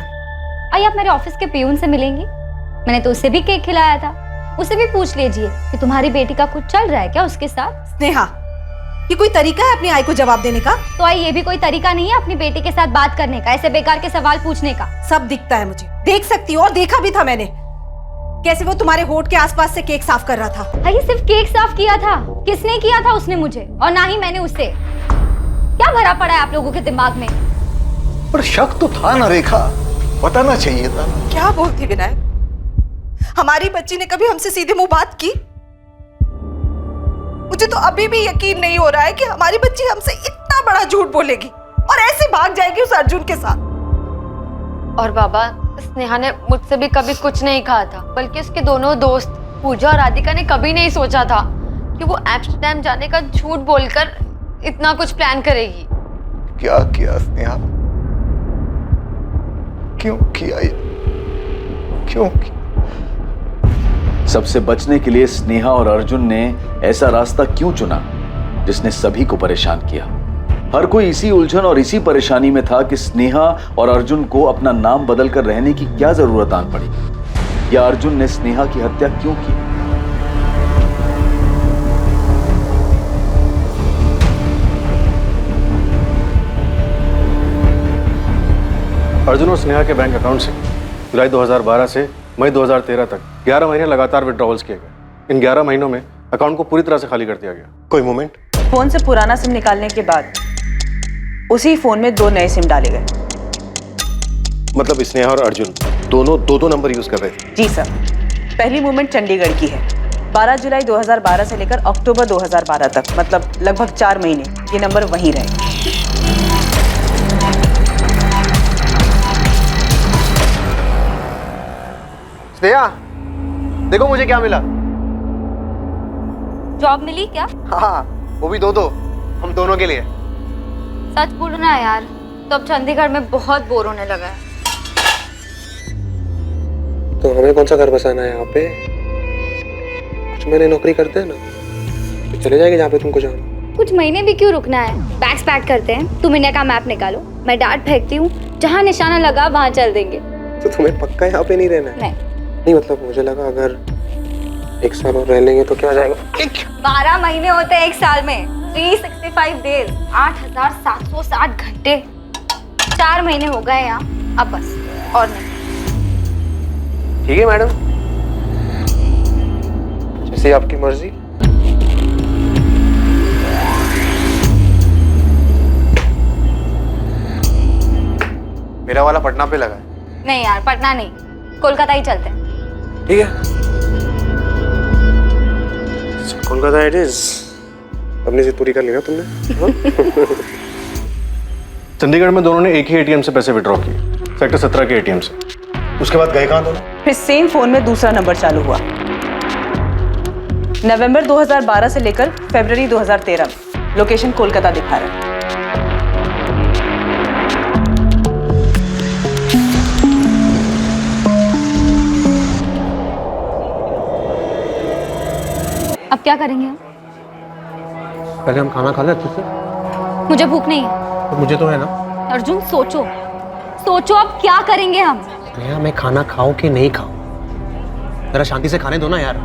आइए आप मेरे ऑफिस के पियून से मिलेंगी। मैंने तो उसे भी केक खिलाया था। उसे भी पूछ लीजिए कि तुम्हारी बेटी का कुछ चल रहा है क्या उसके साथ। स्नेहा, ये कोई तरीका है अपनी आई को जवाब देने का? तो आई ये भी कोई तरीका नहीं है अपनी बेटी के साथ बात करने का, ऐसे बेकार के सवाल पूछने का। सब दिखता है मुझे, देख सकती हूँ और देखा भी था मैंने कैसे वो तुम्हारे होठ के आसपास से केक साफ कर रहा था। अरे सिर्फ केक साफ किया था, किसने किया था? उसने मुझे, और ना ही मैंने उससे। क्या भरा पड़ा है आप लोगों के दिमाग में? पर शक तो था ना रेखा, बताना चाहिए था। क्या बोलती विनायक, हमारी बच्ची ने कभी हमसे सीधे मुंह बात की? मुझे तो अभी भी यकीन नहीं हो रहा है कि हमारी बच्ची हमसे इतना बड़ा झूठ बोलेगी और ऐसे भाग जाएगी उस अर्जुन के साथ। और बाबा, स्नेहा ने मुझसे भी कभी कुछ नहीं कहा था, बल्कि उसके दोनों दोस्त पूजा और राधिका ने कभी नहीं सोचा था कि वो एम्स्टर्डम जाने का झूठ बोलकर इतना कुछ प्लान करेगी। क्या किया स्नेहा? क्यों किया ये? क्यों किया? सबसे बचने के लिए स्नेहा और अर्जुन ने ऐसा रास्ता क्यों चुना जिसने सभी को परेशान किया? हर कोई इसी उलझन और इसी परेशानी में था कि स्नेहा और अर्जुन को अपना नाम बदलकर रहने की क्या जरूरत आन पड़ी, या अर्जुन ने स्नेहा की हत्या क्यों की? अर्जुन और स्नेहा के बैंक अकाउंट से जुलाई 2012 से मई 2013 तक 11 महीने लगातार विड्रॉवल्स किए गए। इन 11 महीनों में अकाउंट को पूरी तरह से खाली कर दिया गया। कोई मूवमेंट? फोन से पुराना सिम निकालने के बाद उसी फोन में 2 नए सिम डाले गए। मतलब स्नेहा और अर्जुन दोनों दो नंबर यूज कर रहे थे? जी सर। पहली मूवमेंट चंडीगढ़ की है। 12 जुलाई 2012 से लेकर अक्टूबर 2012 तक, मतलब लगभग 4 महीने ये नंबर वहीं रहे। स्नेहा, देखो मुझे क्या मिला। जॉब मिली क्या? हाँ, वो भी दो हम दोनों के लिए। सच बोलना है यार, तो अब चंडीगढ़ में बहुत बोर होने लगा है। तो हमें कौन सा घर बसाना है यहाँ पे? कुछ महीने नौकरी करते हैं ना, तो चले जाएंगे जहाँ पे तुमको जाना। कुछ महीने भी क्यों रुकना है? बैग्स पैक करते हैं, तुम इंडिया का मैप निकालो, मैं डांट फेंकती हूँ, जहाँ निशाना लगा वहाँ चल देंगे। तो तुम्हें पक्का यहाँ पे नहीं रहना है? नहीं मतलब मुझे लगा अगर 1 साल और रह लेंगे तो क्या हो जाएगा? 12 महीने होते हैं 1 साल में, 365 डेज, 8760 घंटे। 4 महीने हो गए यहाँ, अब बस और नहीं। ठीक है मैडम, जैसे आपकी मर्जी। मेरा वाला पटना पे लगा है। नहीं यार, पटना नहीं, कोलकाता ही चलते हैं। ठीक है, कोलकाता इट इज। अपनी जिद पूरी कर ली ना तुमने? चंडीगढ़ में दोनों ने एक ही एटीएम से पैसे विड्रॉ किए, सेक्टर 17 के एटीएम से। उसके बाद गए कहाँ दोनों? फिर सेम फोन में दूसरा नंबर चालू हुआ। नवंबर 2012 से लेकर फरवरी 2013 में लोकेशन कोलकाता दिखा रहा है। अब क्या करेंगे हम? पहले हम खाना खा लें अच्छे से। मुझे भूख नहीं है। तो मुझे तो है ना। अर्जुन सोचो, सोचो अब क्या करेंगे हम? भैया मैं खाना खाऊं कि नहीं खाऊं, जरा शांति से खाने दो ना यार।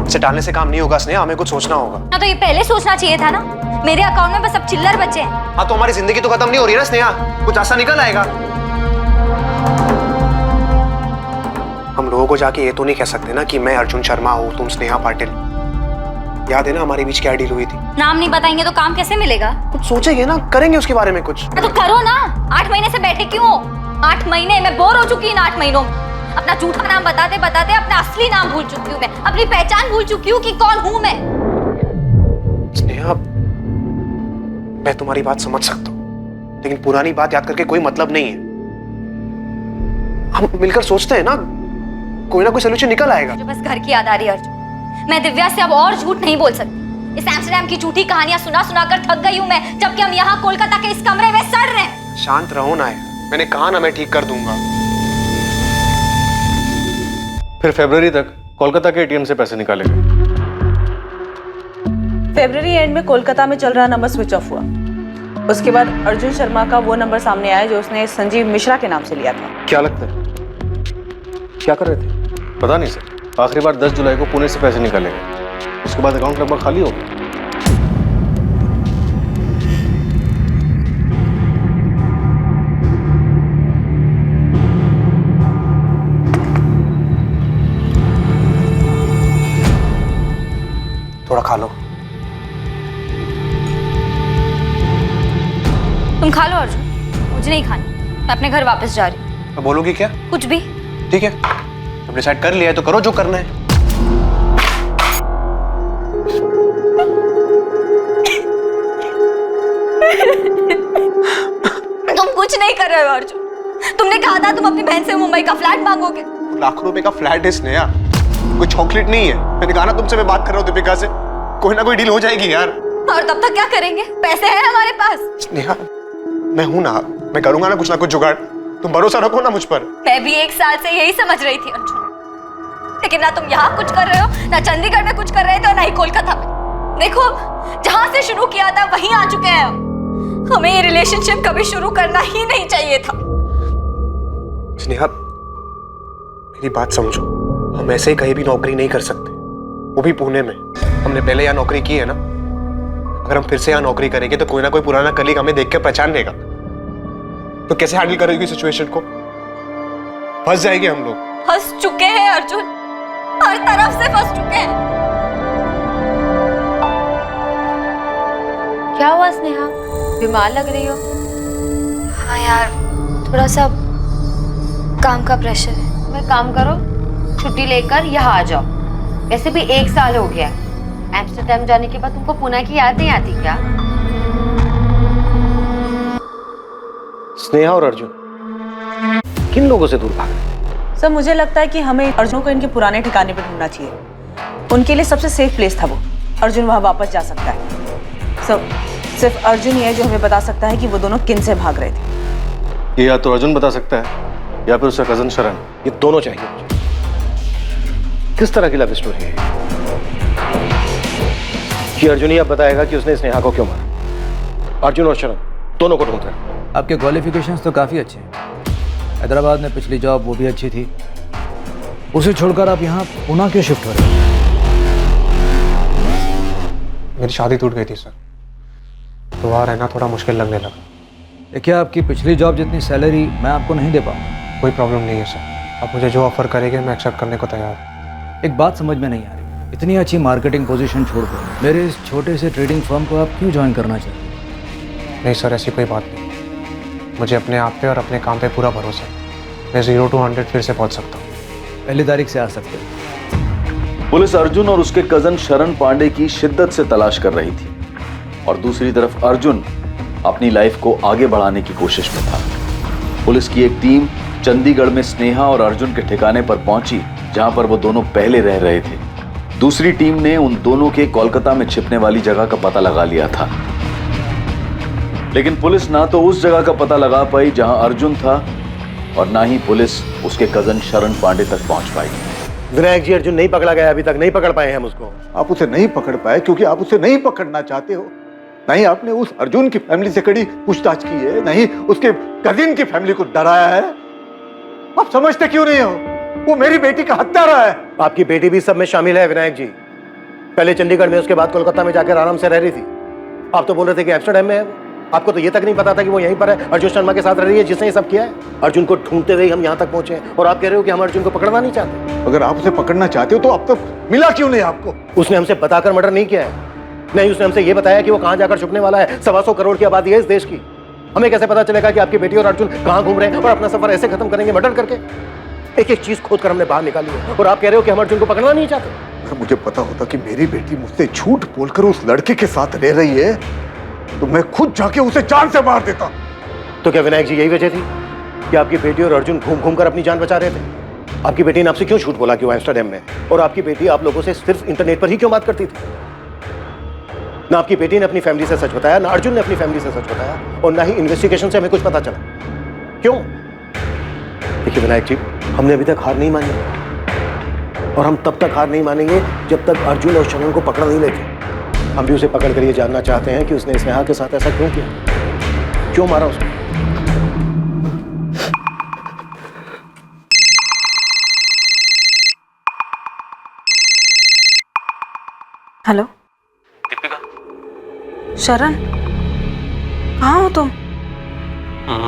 इसे टालने से काम नहीं होगा स्नेहा, हमें कुछ सोचना होगा ना। तो ये पहले सोचना चाहिए था ना। मेरे अकाउंट में बस अब चिल्लर बचे हैं। हाँ तो हमारी जिंदगी तो खत्म नहीं हो रही है ना स्नेहा, कुछ ऐसा निकल आएगा। हम लोगों को जाके ये तो नहीं कह सकते ना कि मैं अर्जुन शर्मा हूँ, तुम स्नेहा पाटिल। याद है ना हमारे बीच क्या डील हुई थी? नाम नहीं बताएंगे तो काम कैसे मिलेगा? कुछ सोचेंगे ना, करेंगे उसके बारे में कुछ। तो करो ना। 8 महीने से बैठे क्यों? 8 महीने मैं बोर हो चुकी इन 8 महीनों में। अपना झूठा नाम बताते बताते अपना असली नाम भूल चुकी हूँ मैं, अपनी पहचान भूल चुकी हूँ कि कौन हूँ मैं। स्नेहा, मैं तुम्हारी बात समझ सकता हूँ, लेकिन पुरानी बात याद करके कोई मतलब नहीं है। हम मिलकर सोचते हैं ना, कोई ना कोई सोल्यूशन निकल आएगा। मुझे बस घर की याद आ रही है अर्जुन। मैं दिव्या से अब और झूठ नहीं बोल सकती। इस एम्स्टर्डम की झूठी कहानियां सुना सुना कर थक गई हूँ मैं, जबकि हम यहाँ कोलकाता के इस कमरे में सड़ रहे हैं। शांत रहो ना यार, मैंने कहा ना मैं ठीक कर दूंगा। फिर फरवरी तक कोलकाता के एटीएम से पैसे निकाले गए। फरवरी एंड में कोलकाता में चल रहा नंबर स्विच ऑफ हुआ। उसके बाद अर्जुन शर्मा का वो नंबर सामने आया जो उसने संजीव मिश्रा के नाम से लिया था। क्या लगता है क्या कर रहे थे? पता नहीं सर, आखिरी बार 10 जुलाई को पुणे से पैसे निकाले गए, उसके बाद अकाउंट लगभग खाली हो गया। थोड़ा खा लो। तुम खा लो अर्जुन, मुझे नहीं खानी। मैं अपने घर वापस जा रही हूँ। तो बोलोगी क्या? कुछ भी। ठीक है, तुम डिसाइड कर लिया है तो करो जो करना है। तुम कुछ नहीं कर रहे हो अर्जुन। तुमने कहा था तुम अपनी बहन से मुंबई का फ्लैट मांगोगे। लाखों रुपए का फ्लैट है स्नेहा, कोई चॉकलेट नहीं है। मैंने कहा ना तुमसे, मैं बात कर रहा हूँ दीपिका से, कोई ना कोई डील हो जाएगी यार। और तब तक क्या करेंगे? पैसे हैं हमारे पास। स्नेहा मैं हूं ना, मैं करूंगा ना कुछ जुगाड़, तुम भरोसा रखो ना मुझ पर। मैं भी 1 साल से यही समझ रही थी अर्जुन, लेकिन ना तुम यहाँ कुछ कर रहे हो, ना चंडीगढ़ में कुछ कर रहे थे और ना ही कोलकाता में। देखो जहां से शुरू किया था वहीं आ चुके हैं हम। हमें ये रिलेशनशिप कभी शुरू करना ही नहीं चाहिए था। स्नेहा मेरी बात समझो, हम ऐसे ही कहीं भी नौकरी नहीं कर सकते, वो भी पुणे में। हमने पहले यहाँ नौकरी की है ना, अगर हम फिर से यहाँ नौकरी करेंगे तो कोई ना कोई पुराना कलीग हमें देख कर पहचान लेगा। तो कैसे हैंडल करोगी सिचुएशन को? फंस जाएंगे हम लोग। फंस चुके हैं अर्जुन, हर तरफ से फंस चुके हैं। क्या हुआ स्नेहा, बीमार लग रही हो? हाँ यार, थोड़ा सा काम का प्रेशर है। तुम एक काम करो, छुट्टी लेकर यहाँ आ जाओ। वैसे भी 1 साल हो गया, एम्स्टर्डम जाने के बाद तुमको पुणे की याद नहीं आती क्या? स्नेहा और अर्जुन किन लोगों से दूर भाग रहे? सर मुझे लगता है कि हमें अर्जुन को इनके पुराने ठिकाने पर ढूंढना चाहिए। उनके लिए सबसे सेफ प्लेस था वो। अर्जुन वहां वापस जा सकता है। सब सिर्फ अर्जुन ही है जो हमें बता सकता है कि वो दोनों किन से भाग रहे थे। ये या तो अर्जुन बता सकता है या फिर उसका कजन शरण। ये दोनों चाहिए मुझे। किस तरह की लव स्टोरी है कि अर्जुन ही अब बताएगा कि उसने स्नेहा को क्यों मारा? अर्जुन और शरण दोनों को ढूंढ रहे हैं। आपके क्वालिफिकेशंस तो काफ़ी अच्छे हैं। हैदराबाद में पिछली जॉब वो भी अच्छी थी, उसे छोड़कर आप यहाँ पुणे क्यों शिफ्ट हो रहे हैं? मेरी शादी टूट गई थी सर, तो वहाँ रहना थोड़ा मुश्किल लगने लगा। देखिए, आपकी पिछली जॉब जितनी सैलरी मैं आपको नहीं दे पाऊंगा। कोई प्रॉब्लम नहीं है सर, आप मुझे जो ऑफर करेंगे मैं एक्सेप्ट करने को तैयार हूँ। एक बात समझ में नहीं आ रही, इतनी अच्छी मार्केटिंग पोजीशन छोड़कर मेरे इस छोटे से ट्रेडिंग फर्म को आप क्यों ज्वाइन करना चाहते? नहीं सर, ऐसी कोई बात नहीं। मुझे अपने आप पे और अपने काम पे पूरा भरोसा है। मैं 0 to 100 फिर से पहुँच सकता हूँ। पहली तारीख से आ सकते हैं। पुलिस अर्जुन और उसके कजन शरण पांडे की शिद्दत से तलाश कर रही थी और दूसरी तरफ अर्जुन अपनी लाइफ को आगे बढ़ाने की कोशिश में था। पुलिस की एक टीम चंडीगढ़ में स्नेहा और अर्जुन के ठिकाने पर पहुंची, जहां पर वो दोनों पहले रह रहे थे। दूसरी टीम ने उन दोनों के कोलकाता में छिपने वाली जगह का पता लगा लिया था, लेकिन पुलिस ना तो उस जगह का पता लगा पाई जहां अर्जुन था और ना ही पुलिस उसके कजन शरण पांडे तक पहुंच पाई। विनायक जी, अर्जुन नहीं पकड़ा गया, अभी तक नहीं पकड़ पाए हम उसको। आप उसे नहीं पकड़ पाए क्योंकि आप उसे नहीं पकड़ना चाहते हो। नहीं आपने उस अर्जुन की फैमिली से कड़ी पूछताछ की है, नहीं उसके कजिन की फैमिली को डराया है। आप समझते क्यों नहीं हो? वो मेरी बेटी का हत्यारा है। आपकी बेटी भी सब में शामिल है विनायक जी। पहले चंडीगढ़ में, उसके बाद कोलकाता में जाकर आराम से रह रही थी। आप तो बोल रहे थे कि एम्स्टर्डम में है। आपको तो ये तक नहीं पता था कि वो यहीं पर है, अर्जुन शर्मा के साथ रह रही है जिसने ये सब किया है। अर्जुन को ढूंढते हुए हम यहाँ तक पहुंचे और आप कह रहे हो कि हम अर्जुन को पकड़ना नहीं चाहते। अगर आप उसे पकड़ना चाहते हो तो अब तक मिला क्यों नहीं आपको? उसने हमसे बताकर मर्डर नहीं किया है। नहीं, उसने हमसे ये बताया कि वो कहाँ जाकर छुपने वाला है। 125 करोड़ की आबादी है इस देश की। हमें कैसे पता चलेगा कि आपकी बेटी और अर्जुन कहाँ घूम रहे हैं और अपना सफर ऐसे खत्म करेंगे मर्डर करके? एक एक चीज खोद कर हमने बाहर निकाली है और आप कह रहे हो कि हम अर्जुन को पकड़ना नहीं चाहते। अगर मुझे पता होता कि मेरी बेटी मुझसे झूठ बोलकर उस लड़के के साथ रह रही है तो मैं खुद जाके उसे जान से मार देता। तो क्या विनायक जी यही वजह थी कि आपकी बेटी और अर्जुन घूम घूम कर अपनी जान बचा रहे थे? आपकी बेटी ने आपसे क्यों झूठ बोला कि वो एम्स्टर्डम में? और आपकी बेटी आप लोगों से सिर्फ इंटरनेट पर ही क्यों बात करती थी? ना आपकी बेटी ने अपनी फैमिली से सच बताया, ना अर्जुन ने अपनी फैमिली से सच बताया, और ना ही इन्वेस्टिगेशन से हमें कुछ पता चला। क्यों? देखिए विनायक जी, हमने अभी तक हार नहीं मानी और हम तब तक हार नहीं मानेंगे जब तक अर्जुन और शरण को पकड़ नहीं लेते। हम भी उसे पकड़ कर ये जानना चाहते हैं कि उसने स्नेहा के साथ ऐसा क्यों किया, क्यों मारा उसको। हेलो दीपिका। शरण, कहाँ हो तुम?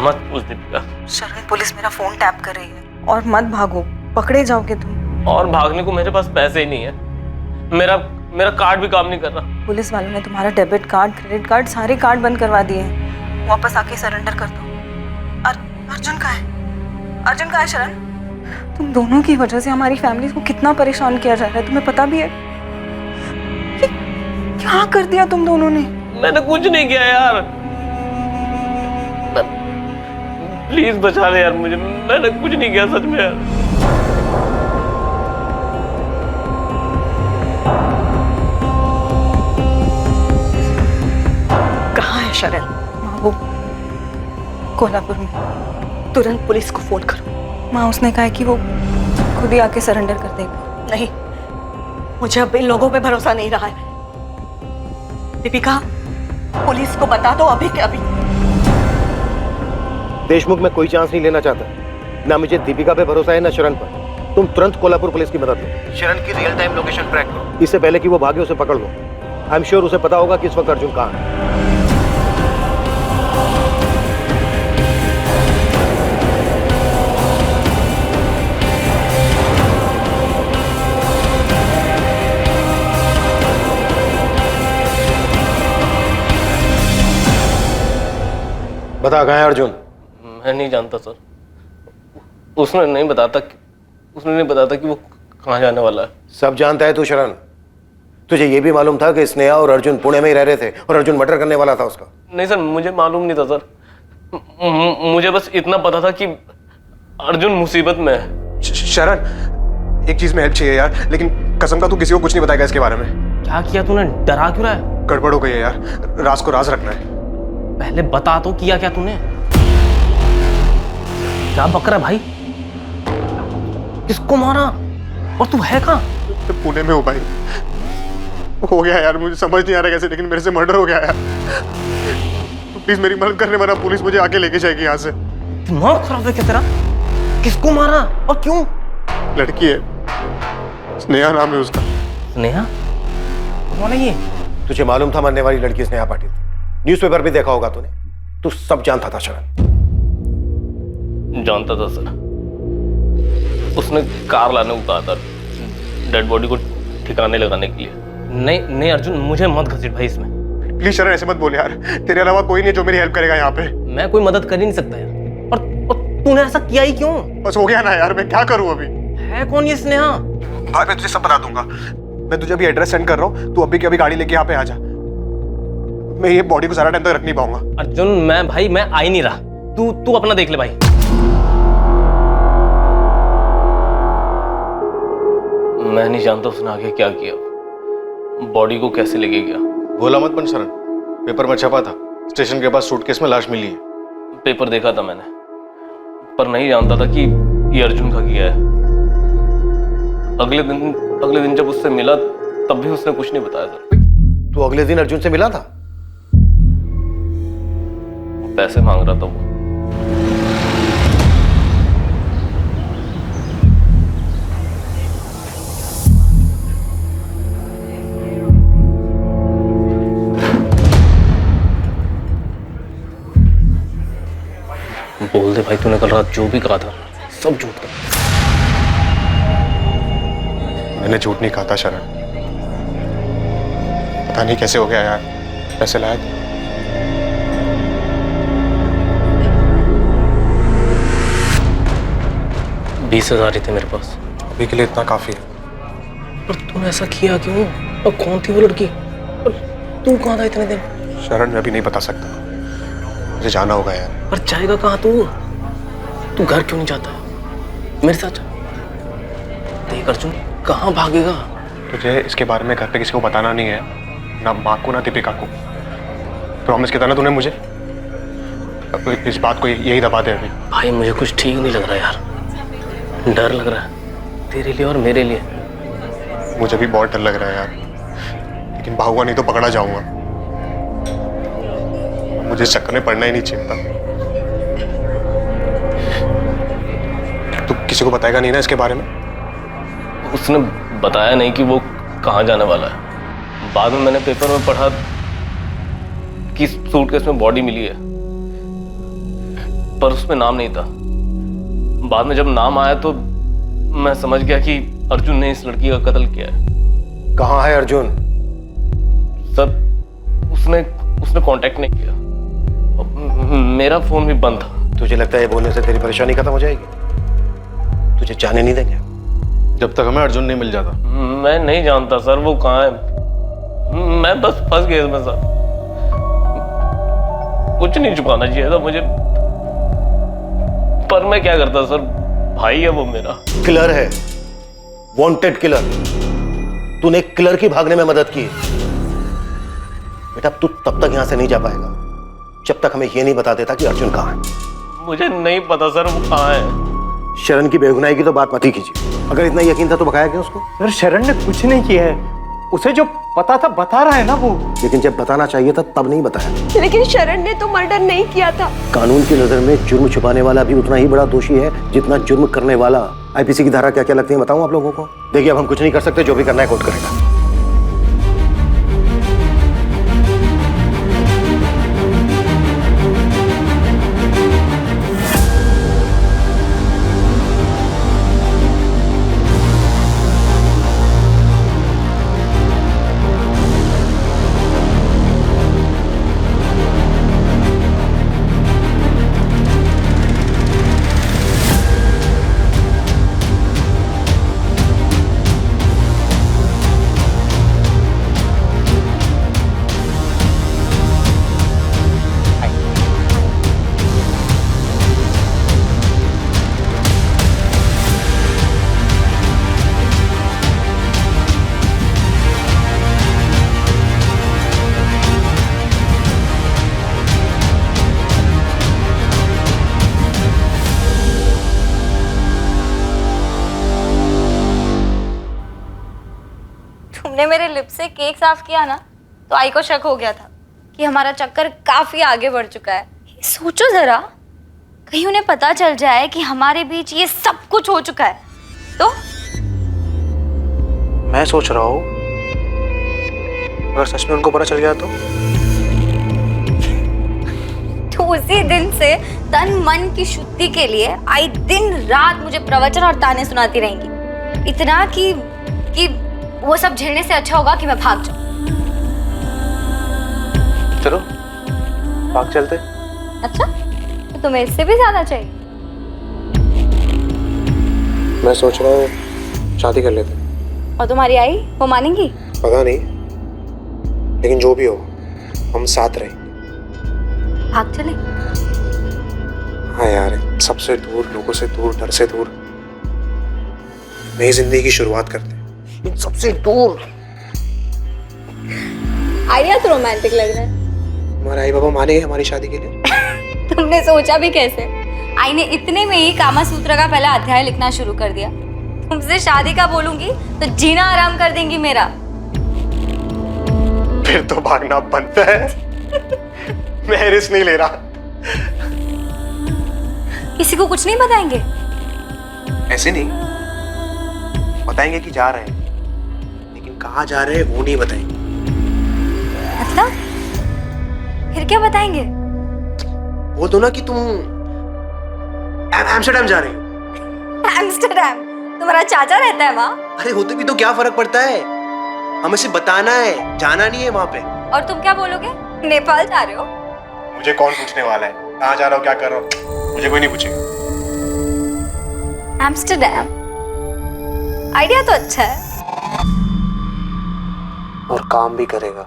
मत पूछ दीपिका। शरण, पुलिस मेरा फोन टैप कर रही है और मत भागो, पकड़े जाओगे तुम। और भागने को मेरे पास पैसे ही नहीं है। मेरा कार्ड भी काम नहीं कर रहा। पुलिस वालों ने तुम्हारा डेबिट कार्ड, क्रेडिट कार्ड, सारे कार्ड बंद करवा दिए हैं। वापस आके सरेंडर कर दो। अर्जुन कहाँ है? अर्जुन कहाँ है शरण? तुम दोनों की वजह से हमारी फैमिली को कितना परेशान किया जा रहा है, तुम्हें पता भी है? क्या कर दिया तुम दोनों ने? मैंने कुछ नहीं किया यार। प्लीज बचा ले यार मुझे, मैंने कुछ नहीं किया सच में यार। कहाँ है शरण? माँ वो कोल्हापुर में। तुरंत पुलिस को फोन करो। माँ उसने कहा है कि वो खुद ही आके सरेंडर कर देगा। नहीं, मुझे अब इन लोगों पे भरोसा नहीं रहा है। दीपिका, पुलिस को बता दो अभी के अभी। देशमुख में कोई चांस नहीं लेना चाहता। ना मुझे दीपिका पे भरोसा है ना शरण पर। तुम तुरंत कोल्हापुर पुलिस की मदद लो। शरण की रियल टाइम लोकेशन ट्रैक करो। इससे पहले कि वो भागे उसे पकड़ लो। आई एम श्योर उसे पता होगा कि इस वक्त अर्जुन कहाँ है। बता कहाँ है अर्जुन? मैं नहीं जानता सर, उसने नहीं बताता कि वो कहाँ जाने वाला है। सब जानता है तू शरण। तुझे ये भी मालूम था कि स्नेहा और अर्जुन पुणे में ही रह रहे थे और अर्जुन मर्डर करने वाला था उसका? नहीं सर, मुझे मालूम नहीं था सर। मुझे बस इतना पता था कि अर्जुन मुसीबत में है। शरण, एक चीज में हेल्प चाहिए यार, लेकिन कसम का तू किसी को कुछ नहीं बताएगा इसके बारे में। क्या किया तूने? डरा क्यों रहा है? गड़बड़ हो गई है यार, राज को राज रखना है। पहले बता तो, किया क्या तूने? क्या बक रहा है भाई? किसको मारा? और तू है कहाँ? पुणे में हो भाई। हो गया यार, मुझे समझ नहीं आ रहा कैसे, लेकिन मेरे से मर्डर हो गया यार। तो प्लीज मेरी मदद करने वाला, पुलिस मुझे आके लेके जाएगी यहाँ से। दिमाग खराब है क्या तेरा? किसको मारा और क्यों? लड़की है, स्नेहा नाम है उसका। स्नेहा? कौन है ये? तुझे मालूम था मरने वाली लड़की स्नेहा पाटिल? न्यूज़पेपर भी देखा होगा तूने। तू सब जानता था शरण। जानता था सर, उसने कार लाने को कहा था डेड बॉडी को ठिकाने लगाने के लिए। नहीं अर्जुन, मुझे मत घसीट भाई इसमें। प्लीज शरण ऐसे मत बोल यार, तेरे अलावा कोई नहीं जो मेरी हेल्प करेगा यहाँ पे। मैं कोई मदद कर ही नहीं सकता यार। और तूने ऐसा किया ही क्यों? बस हो गया ना यार, मैं क्या करूँ अभी? है कौन ये स्नेहा? भाई मैं तुझे सब बता दूंगा। मैं तुझे अभी एड्रेस सेंड कर रहा हूँ, तू अभी की अभी गाड़ी लेके यहाँ पे आ जा। मैं ये बॉडी को सारा टाइम तक रख नहीं पाऊंगा। अर्जुन मैं आ ही नहीं रहा। तू अपना देख ले भाई। मैं नहीं जानता उसने आगे क्या किया, बॉडी को कैसे लेके गया। भोला मत बन शरण, पेपर में छपा था स्टेशन के पास सूटकेस में लाश मिली है। पेपर देखा था मैंने, पर नहीं जानता था कि ये अर्जुन का किया है। अगले दिन जब उससे मिला तब भी उसने कुछ नहीं बताया सर। तू अगले दिन अर्जुन से मिला था? पैसे मांग रहा था वो। बोल दे भाई, तूने कल रात जो भी कहा था सब झूठ था। मैंने झूठ नहीं कहा था शरण। पता नहीं कैसे हो गया यार, पैसे लाया था। 20,000 ही थे मेरे पास। अभी के लिए इतना काफी है। पर तूने ऐसा किया क्यों? और कौन थी वो लड़की? और तू कहाँ था इतने दिन? शरण मैं भी नहीं बता सकता, मुझे जाना होगा यार। पर जाएगा कहाँ तू? तू घर क्यों नहीं जाता? मेरे साथ जा। देख अर्जुन, कहाँ भागेगा? तुझे इसके बारे में घर पे किसी को बताना नहीं है, ना माँ को ना दीपिका को। प्रॉमिस किया था ना तूने मुझे। अब इस बात को यही दबा दे अभी। भाई मुझे कुछ ठीक नहीं लग रहा यार, डर लग रहा है तेरे लिए और मेरे लिए। मुझे भी बहुत डर लग रहा है यार, लेकिन भागूंगा नहीं तो पकड़ा जाऊंगा। मुझे इस चक्कर में पड़ना ही नहीं चाहिए था। तू किसी को बताएगा नहीं ना इसके बारे में? उसने बताया नहीं कि वो कहाँ जाने वाला है। बाद में मैंने पेपर में पढ़ा कि सूटकेस में बॉडी मिली है, पर उसमें नाम नहीं था। बाद में जब नाम आया तो मैं समझ गया कि अर्जुन ने इस लड़की का कत्ल किया है। कहाँ है अर्जुन? सर उसने कांटेक्ट नहीं किया, मेरा फोन भी बंद था। तुझे लगता है ये बोलने से तेरी परेशानी खत्म हो जाएगी? तुझे जाने नहीं देंगे जब तक हमें अर्जुन नहीं मिल जाता। मैं नहीं जानता सर वो कहाँ है। मैं बस फंस गया इसमें सर। कुछ नहीं छुपाना चाहिए था मुझे। पर मैं क्या करता सर, भाई है वो मेरा। किलर है, वांटेड किलर। तूने एक किलर की भागने में मदद की। बेटा तू तब तक यहां से नहीं जा पाएगा जब तक हमें यह नहीं बता देता कि अर्जुन कहां है। मुझे नहीं पता सर वो कहाँ है। शरण की बेगुनाही की तो बात मत ही कीजिए। अगर इतना यकीन था तो बकाया क्यों उसको? सर शरण ने कुछ नहीं किया है, उसे जो पता था बता रहा है ना वो। लेकिन जब बताना चाहिए था तब नहीं बताया। लेकिन शरण ने तो मर्डर नहीं किया था। कानून की नजर में जुर्म छुपाने वाला भी उतना ही बड़ा दोषी है जितना जुर्म करने वाला। आईपीसी की धारा क्या क्या लगती है बताऊं आप लोगों को? देखिए अब हम कुछ नहीं कर सकते, जो भी करना है कोर्ट करेगा। तुमने मेरे लिप से केक साफ किया ना, तो आई को शक हो गया था कि हमारा चक्कर काफी आगे बढ़ चुका है। सोचो जरा, कहीं उन्हें पता चल जाए कि हमारे बीच ये सब कुछ हो चुका है तो? मैं सोच रहा हूँ अगर सच में उनको पता चल गया तो उसी दिन से तन मन की शुद्धि के लिए आई दिन रात मुझे प्रवचन और ताने सुनाती रहेंगी। इतना कि वो सब झेलने से अच्छा होगा कि मैं भाग जाऊं। चलो भाग चलते। अच्छा, तो तुम्हें इससे भी ज्यादा चाहिए? मैं सोच रहा हूँ शादी कर लेते। और तुम्हारी आई वो मानेंगी? पता नहीं, लेकिन जो भी हो हम साथ रहेंगे। भाग चले? हाँ यार, सबसे दूर, लोगों से दूर, डर से दूर, नई जिंदगी की शुरुआत करते हैं इन सबसे दूर। आइडिया तो रोमांटिक लग रहा है। हमारे आई बाबा मानेंगे हमारी शादी के लिए? तुमने सोचा भी कैसे? आई ने इतने में ही कामा सूत्र का पहला अध्याय लिखना शुरू कर दिया। तुमसे शादी का बोलूंगी तो जीना आराम कर देंगी मेरा। फिर तो भागना बनता है। मैं रिस्क नहीं ले रहा। किसी को कुछ नहीं बताएंगे? ऐसे नहीं, बताएंगे कि जा रहे हैं, लेकिन कहाँ जा रहे हैं वो नहीं बताएंगे। मतलब फिर क्या बताएंगे? बोल दो ना कि तुम एम्स्टर्डम जा रही हो। एम्स्टर्डम? तुम्हारा चाचा रहता है वहाँ? अरे होते भी तो क्या फर्क पड़ता है, हमें सिर्फ बताना है, जाना नहीं है वहाँ पे। और तुम क्या बोलोगे? नेपाल जा रहे हो? मुझे कौन पूछने वाला है कहाँ जा रहा हो, क्या कर रहा हो? मुझे कोई नहीं पूछेगा। एम्स्टर्डम आइडिया तो अच्छा है और काम भी करेगा।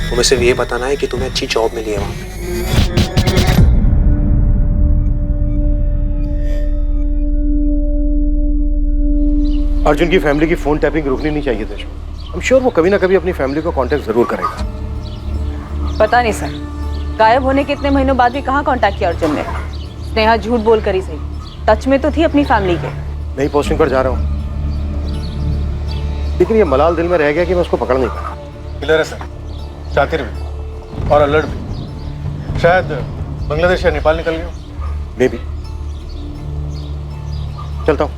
तुम्हें सिर्फ ये बताना है कि तुम्हें अच्छी जॉब मिली है वहाँ पे। अर्जुन की फैमिली की फोन टैपिंग रुकनी नहीं चाहिए थी। I'm sure वो कभी ना कभी अपनी फैमिली को कांटेक्ट जरूर करेगा। पता नहीं सर, गायब होने के इतने महीनों बाद भी कहाँ कांटेक्ट किया अर्जुन ने? स्नेहा झूठ बोल कर ही सही, टच में तो थी अपनी फैमिली के। नई पोस्टिंग पर जा रहा हूँ, लेकिन ये मलाल दिल में रह गया कि मैं उसको पकड़ नहीं पाया। क्लियर है सर, शातिर भी और अलर्ट भी। शायद बांग्लादेश या नेपाल निकल गया। May be. चलता हूँ।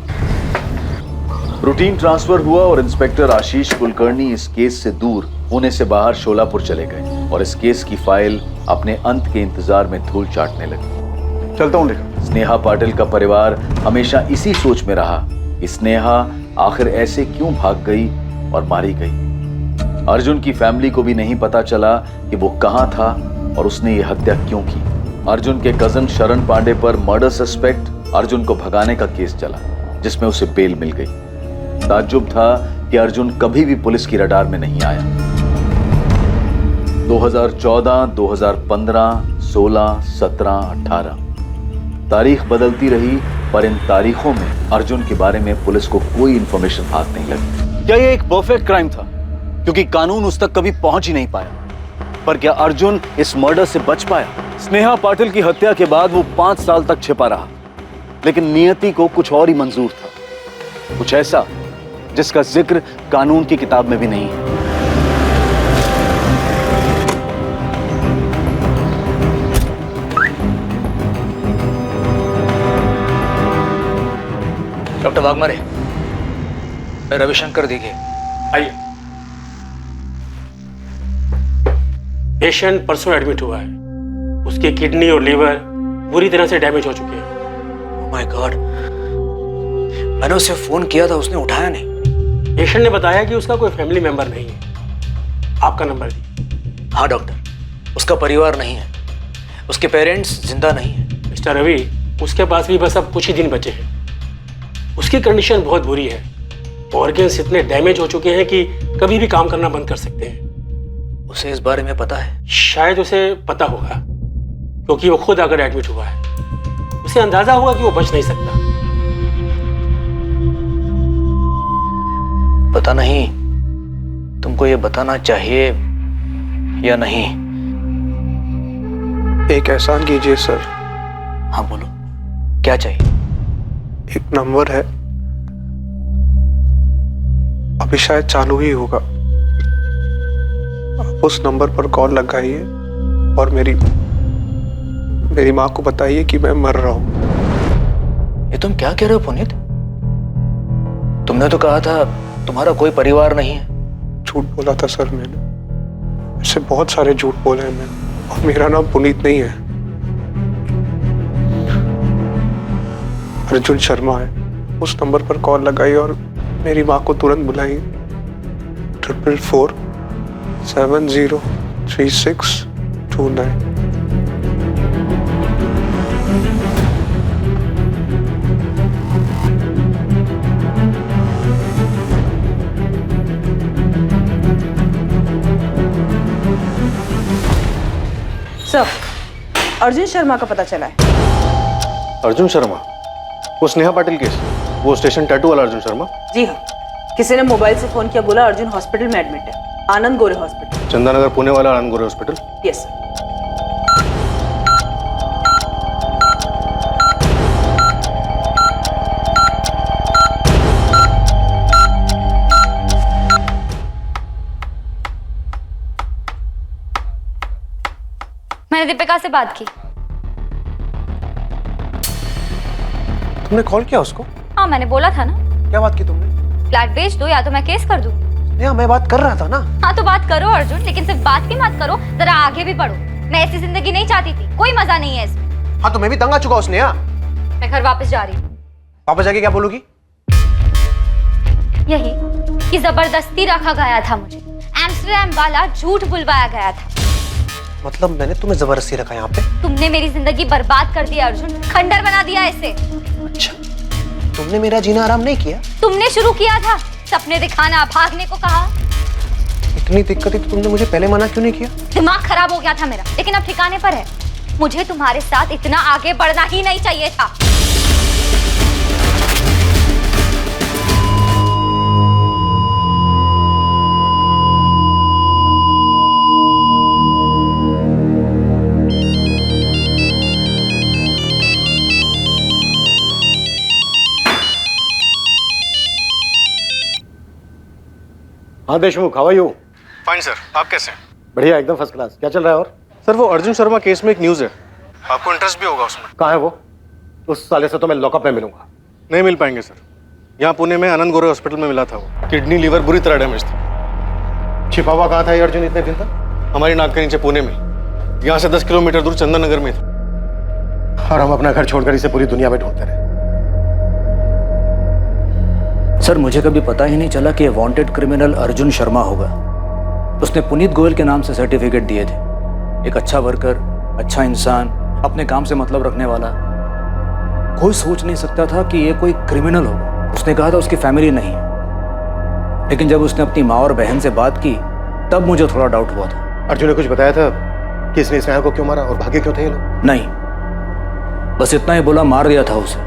रूटीन ट्रांसफर हुआ और इंस्पेक्टर आशीष कुलकर्णी इस केस से दूर, पुणे से बाहर शोलापुर चले गए और इस केस की फाइल अपने अंत के इंतजार में धूल चाटने लगी। चलता हूँ। स्नेहा पाटिल का परिवार हमेशा इसी सोच में रहा कि स्नेहा आखिर ऐसे क्यों भाग गई और मारी गई। अर्जुन की फैमिली को भी नहीं पता चला कि वो कहां था और उसने ये हत्या क्यों की। अर्जुन के कजन शरण पांडे पर मर्डर सस्पेक्ट अर्जुन को भगाने का केस चला, जिसमें उसे बेल मिल गई। ताज्जुब था कि अर्जुन कभी भी पुलिस की रडार में नहीं आया। 2014, 2015, 16, 17, 18 तारीख बदलती रही, पर इन तारीखों में अर्जुन के बारे में पुलिस को कोई इंफॉर्मेशन हाथ नहीं लगी। क्या ये एक परफेक्ट क्राइम था क्योंकि कानून उस तक कभी पहुंच ही नहीं पाया? पर क्या अर्जुन इस मर्डर से बच पाया? स्नेहा पाटिल की हत्या के बाद वो 5 साल तक छिपा रहा, लेकिन नियति को कुछ और ही मंजूर था, कुछ ऐसा जिसका जिक्र कानून की किताब में भी नहीं है। डॉक्टर वाघमारे, रविशंकर दिखे। आइए। पेशेंट परसों एडमिट हुआ है। उसकी किडनी और लीवर बुरी तरह से डैमेज हो चुके हैं। ओह माय गॉड, मैंने उसे फोन किया था, उसने उठाया नहीं। पेशेंट ने बताया कि उसका कोई फैमिली मेंबर नहीं है। आपका नंबर दी। हाँ डॉक्टर, उसका परिवार नहीं है, उसके पेरेंट्स जिंदा नहीं है। मिस्टर रवि, उसके पास भी बस अब कुछ ही दिन बचे हैं। उसकी कंडीशन बहुत बुरी है। ऑर्गन्स इतने डैमेज हो चुके हैं कि कभी भी काम करना बंद कर सकते हैं। उसे इस बारे में पता है? शायद उसे पता होगा क्योंकि वो खुद आकर एडमिट हुआ है। उसे अंदाजा हुआ कि वो बच नहीं सकता। पता नहीं तुमको ये बताना चाहिए या नहीं। एक एहसान कीजिए सर। हाँ बोलो, क्या चाहिए? एक नंबर है, अभी शायद चालू ही होगा। आप उस नंबर पर कॉल लगाइए और मेरी माँ को बताइए कि मैं मर रहा हूं। ये तुम क्या कह रहे हो पुनीत? तुमने तो कहा था तुम्हारा कोई परिवार नहीं है। झूठ बोला था सर मैंने। ऐसे बहुत सारे झूठ बोले हैं मैंने, और मेरा नाम पुनीत नहीं है, अर्जुन शर्मा है। उस नंबर पर कॉल लगाइए और मेरी माँ को तुरंत बुलाइए। 444-703629। सर, अर्जुन शर्मा का पता चला है। अर्जुन शर्मा? वो स्नेहा पाटिल केस, वो स्टेशन टैटू वाला अर्जुन शर्मा? जी हाँ, किसी ने मोबाइल से फोन किया, बोला अर्जुन हॉस्पिटल में एडमिट है, आनंद गोरे हॉस्पिटल। चंदानगर पुणे वाला आनंद गोरे हॉस्पिटल? Yes sir. मैंने दीपिका से बात की। तुमने कॉल किया उसको? हाँ, मैंने बोला था ना। क्या बात की तुमने? फ्लैट बेच दो या तो मैं केस कर दूं। नहीं, मैं बात कर रहा था ना। हाँ तो बात करो अर्जुन, लेकिन सिर्फ बात की मत करो, जरा आगे भी बढ़ो। मैं ऐसी जिंदगी नहीं चाहती थी, कोई मजा नहीं है इसमें। हाँ तो मैं भी तंग आ चुका हूँ स्नेहा। मैं घर वापस जा रही हूँ। वापस जाके क्या बोलोगी? यही कि जबरदस्ती रखा गया था मुझे, एम्स्टरडैम वाला झूठ बुलवाया गया था। मतलब मैंने तुम्हें जबरदस्ती रखा यहाँ पे? तुमने मेरी जिंदगी बर्बाद कर दी अर्जुन, खंडर बना दिया इसे। अच्छा, तुमने मेरा जीना आराम नहीं किया? तुमने शुरू किया था, सपने दिखाना, भागने को कहा। इतनी दिक्कत तो तुमने मुझे पहले मना क्यों नहीं किया? दिमाग खराब हो गया था मेरा, लेकिन अब ठिकाने पर है। मुझे तुम्हारे साथ इतना आगे बढ़ना ही नहीं चाहिए था। हाँ Deshmukh, how are you? Fine sir, आप कैसे हैं? बढ़िया, एकदम फर्स्ट क्लास। क्या चल रहा है? और सर, वो अर्जुन शर्मा केस में एक न्यूज़ है, आपको इंटरेस्ट भी होगा उसमें। कहाँ है वो? उस साले से तो मैं लॉकअप में मिलूंगा। नहीं मिल पाएंगे सर। यहाँ पुणे में आनंद गोरे हॉस्पिटल में मिला था वो। किडनी लीवर बुरी तरह डैमेज था। छिपा हुआ कहाँ था ये अर्जुन इतने दिन तक? हमारी नाक के नीचे पुणे में, यहाँ से 10 किलोमीटर दूर चंदननगर में था। और हम अपना घर छोड़कर इसे पूरी दुनिया में ढूंढते रहे। सर, मुझे कभी पता ही नहीं चला कि वांटेड क्रिमिनल अर्जुन शर्मा होगा। उसने पुनीत गोयल के नाम से सर्टिफिकेट दिए थे। एक अच्छा वर्कर, अच्छा इंसान, अपने काम से मतलब रखने वाला। कोई सोच नहीं सकता था कि ये कोई क्रिमिनल होगा। उसने कहा था उसकी फैमिली नहीं है, लेकिन जब उसने अपनी माँ और बहन से बात की तब मुझे थोड़ा डाउट हुआ था। अर्जुन ने कुछ बताया था कि इसने स्नेहा को क्यों मारा और भागे क्यों थे ये लोग? नहीं, बस इतना ही बोला, मार दिया था उसे,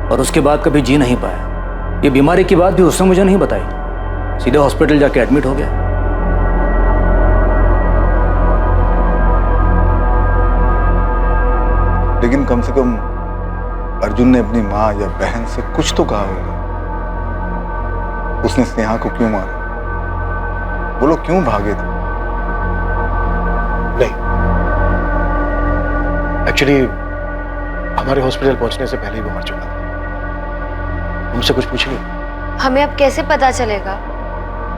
और उसके बाद कभी जी नहीं पाया। ये बीमारी की बात भी उसने मुझे नहीं बताई, सीधे हॉस्पिटल जाके एडमिट हो गया। लेकिन कम से कम अर्जुन ने अपनी माँ या बहन से कुछ तो कहा होगा। उसने स्नेहा को क्यों मारा? वो लोग क्यों भागे थे? नहीं, एक्चुअली हमारे हॉस्पिटल पहुंचने से पहले ही वो मर चुका था। हमसे कुछ पूछ नहीं। हमें अब कैसे पता चलेगा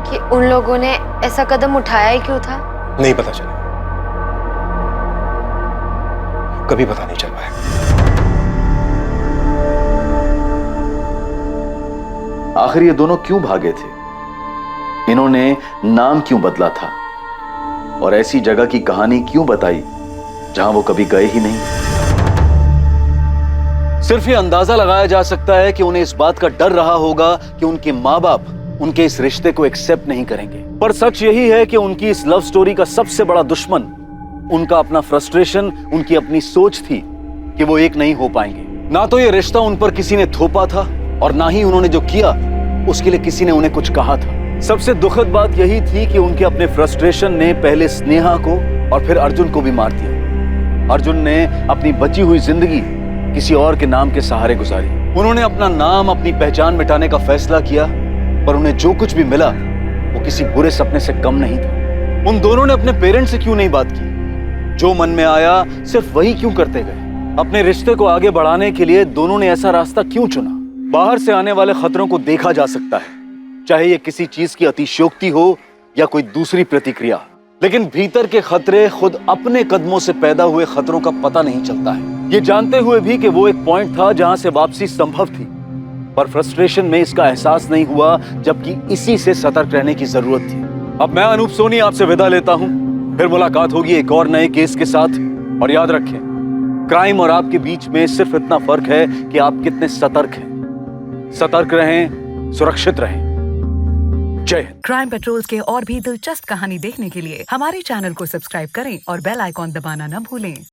कि उन लोगों ने ऐसा कदम उठाया ही क्यों था? नहीं पता चलेगा, कभी पता नहीं चल पाएगा। आखिर ये दोनों क्यों भागे थे? इन्होंने नाम क्यों बदला था? और ऐसी जगह की कहानी क्यों बताई जहां वो कभी गए ही नहीं? सिर्फ ये अंदाजा लगाया जा सकता है कि उन्हें इस बात का डर रहा होगा कि उनके माँ बाप उनके इस रिश्ते को एक्सेप्ट नहीं करेंगे। पर सच यही है कि उनकी इस लव स्टोरी का सबसे बड़ा दुश्मन उनका अपना फ्रस्ट्रेशन, उनकी अपनी सोच थी कि वो एक नहीं हो पाएंगे। ना तो ये रिश्ता उन पर किसी ने थोपा था, और ना ही उन्होंने जो किया उसके लिए किसी ने उन्हें कुछ कहा था। सबसे दुखद बात यही थी कि उनके अपने फ्रस्ट्रेशन ने पहले स्नेहा को और फिर अर्जुन को भी मार दिया। अर्जुन ने अपनी बची हुई जिंदगी किसी और के नाम के सहारे गुजारी। उन्होंने अपना नाम, अपनी पहचान मिटाने का फैसला किया, पर उन्हें जो कुछ भी मिला वो किसी बुरे सपने से कम नहीं था। उन दोनों ने अपने पेरेंट्स से क्यों नहीं बात की? जो मन में आया सिर्फ वही क्यों करते गए? अपने रिश्ते को आगे बढ़ाने के लिए दोनों ने ऐसा रास्ता क्यों चुना? बाहर से आने वाले खतरों को देखा जा सकता है, चाहे ये किसी चीज की अतिशयोक्ति हो या कोई दूसरी प्रतिक्रिया, लेकिन भीतर के खतरे, खुद अपने कदमों से पैदा हुए खतरों का पता नहीं चलता है। ये जानते हुए भी कि वो एक पॉइंट था जहां से वापसी संभव थी, पर फ्रस्ट्रेशन में इसका एहसास नहीं हुआ, जबकि इसी से सतर्क रहने की जरूरत थी। अब मैं अनूप सोनी आपसे विदा लेता हूं, फिर मुलाकात होगी एक और नए केस के साथ। और याद रखें, क्राइम और आपके बीच में सिर्फ इतना फर्क है कि आप कितने सतर्क हैं। सतर्क रहें, सुरक्षित रहें। जय हिंद। क्राइम पेट्रोल्स के और भी दिलचस्प कहानी देखने के लिए हमारे चैनल को सब्सक्राइब करें और बेल आइकॉन दबाना न भूलें।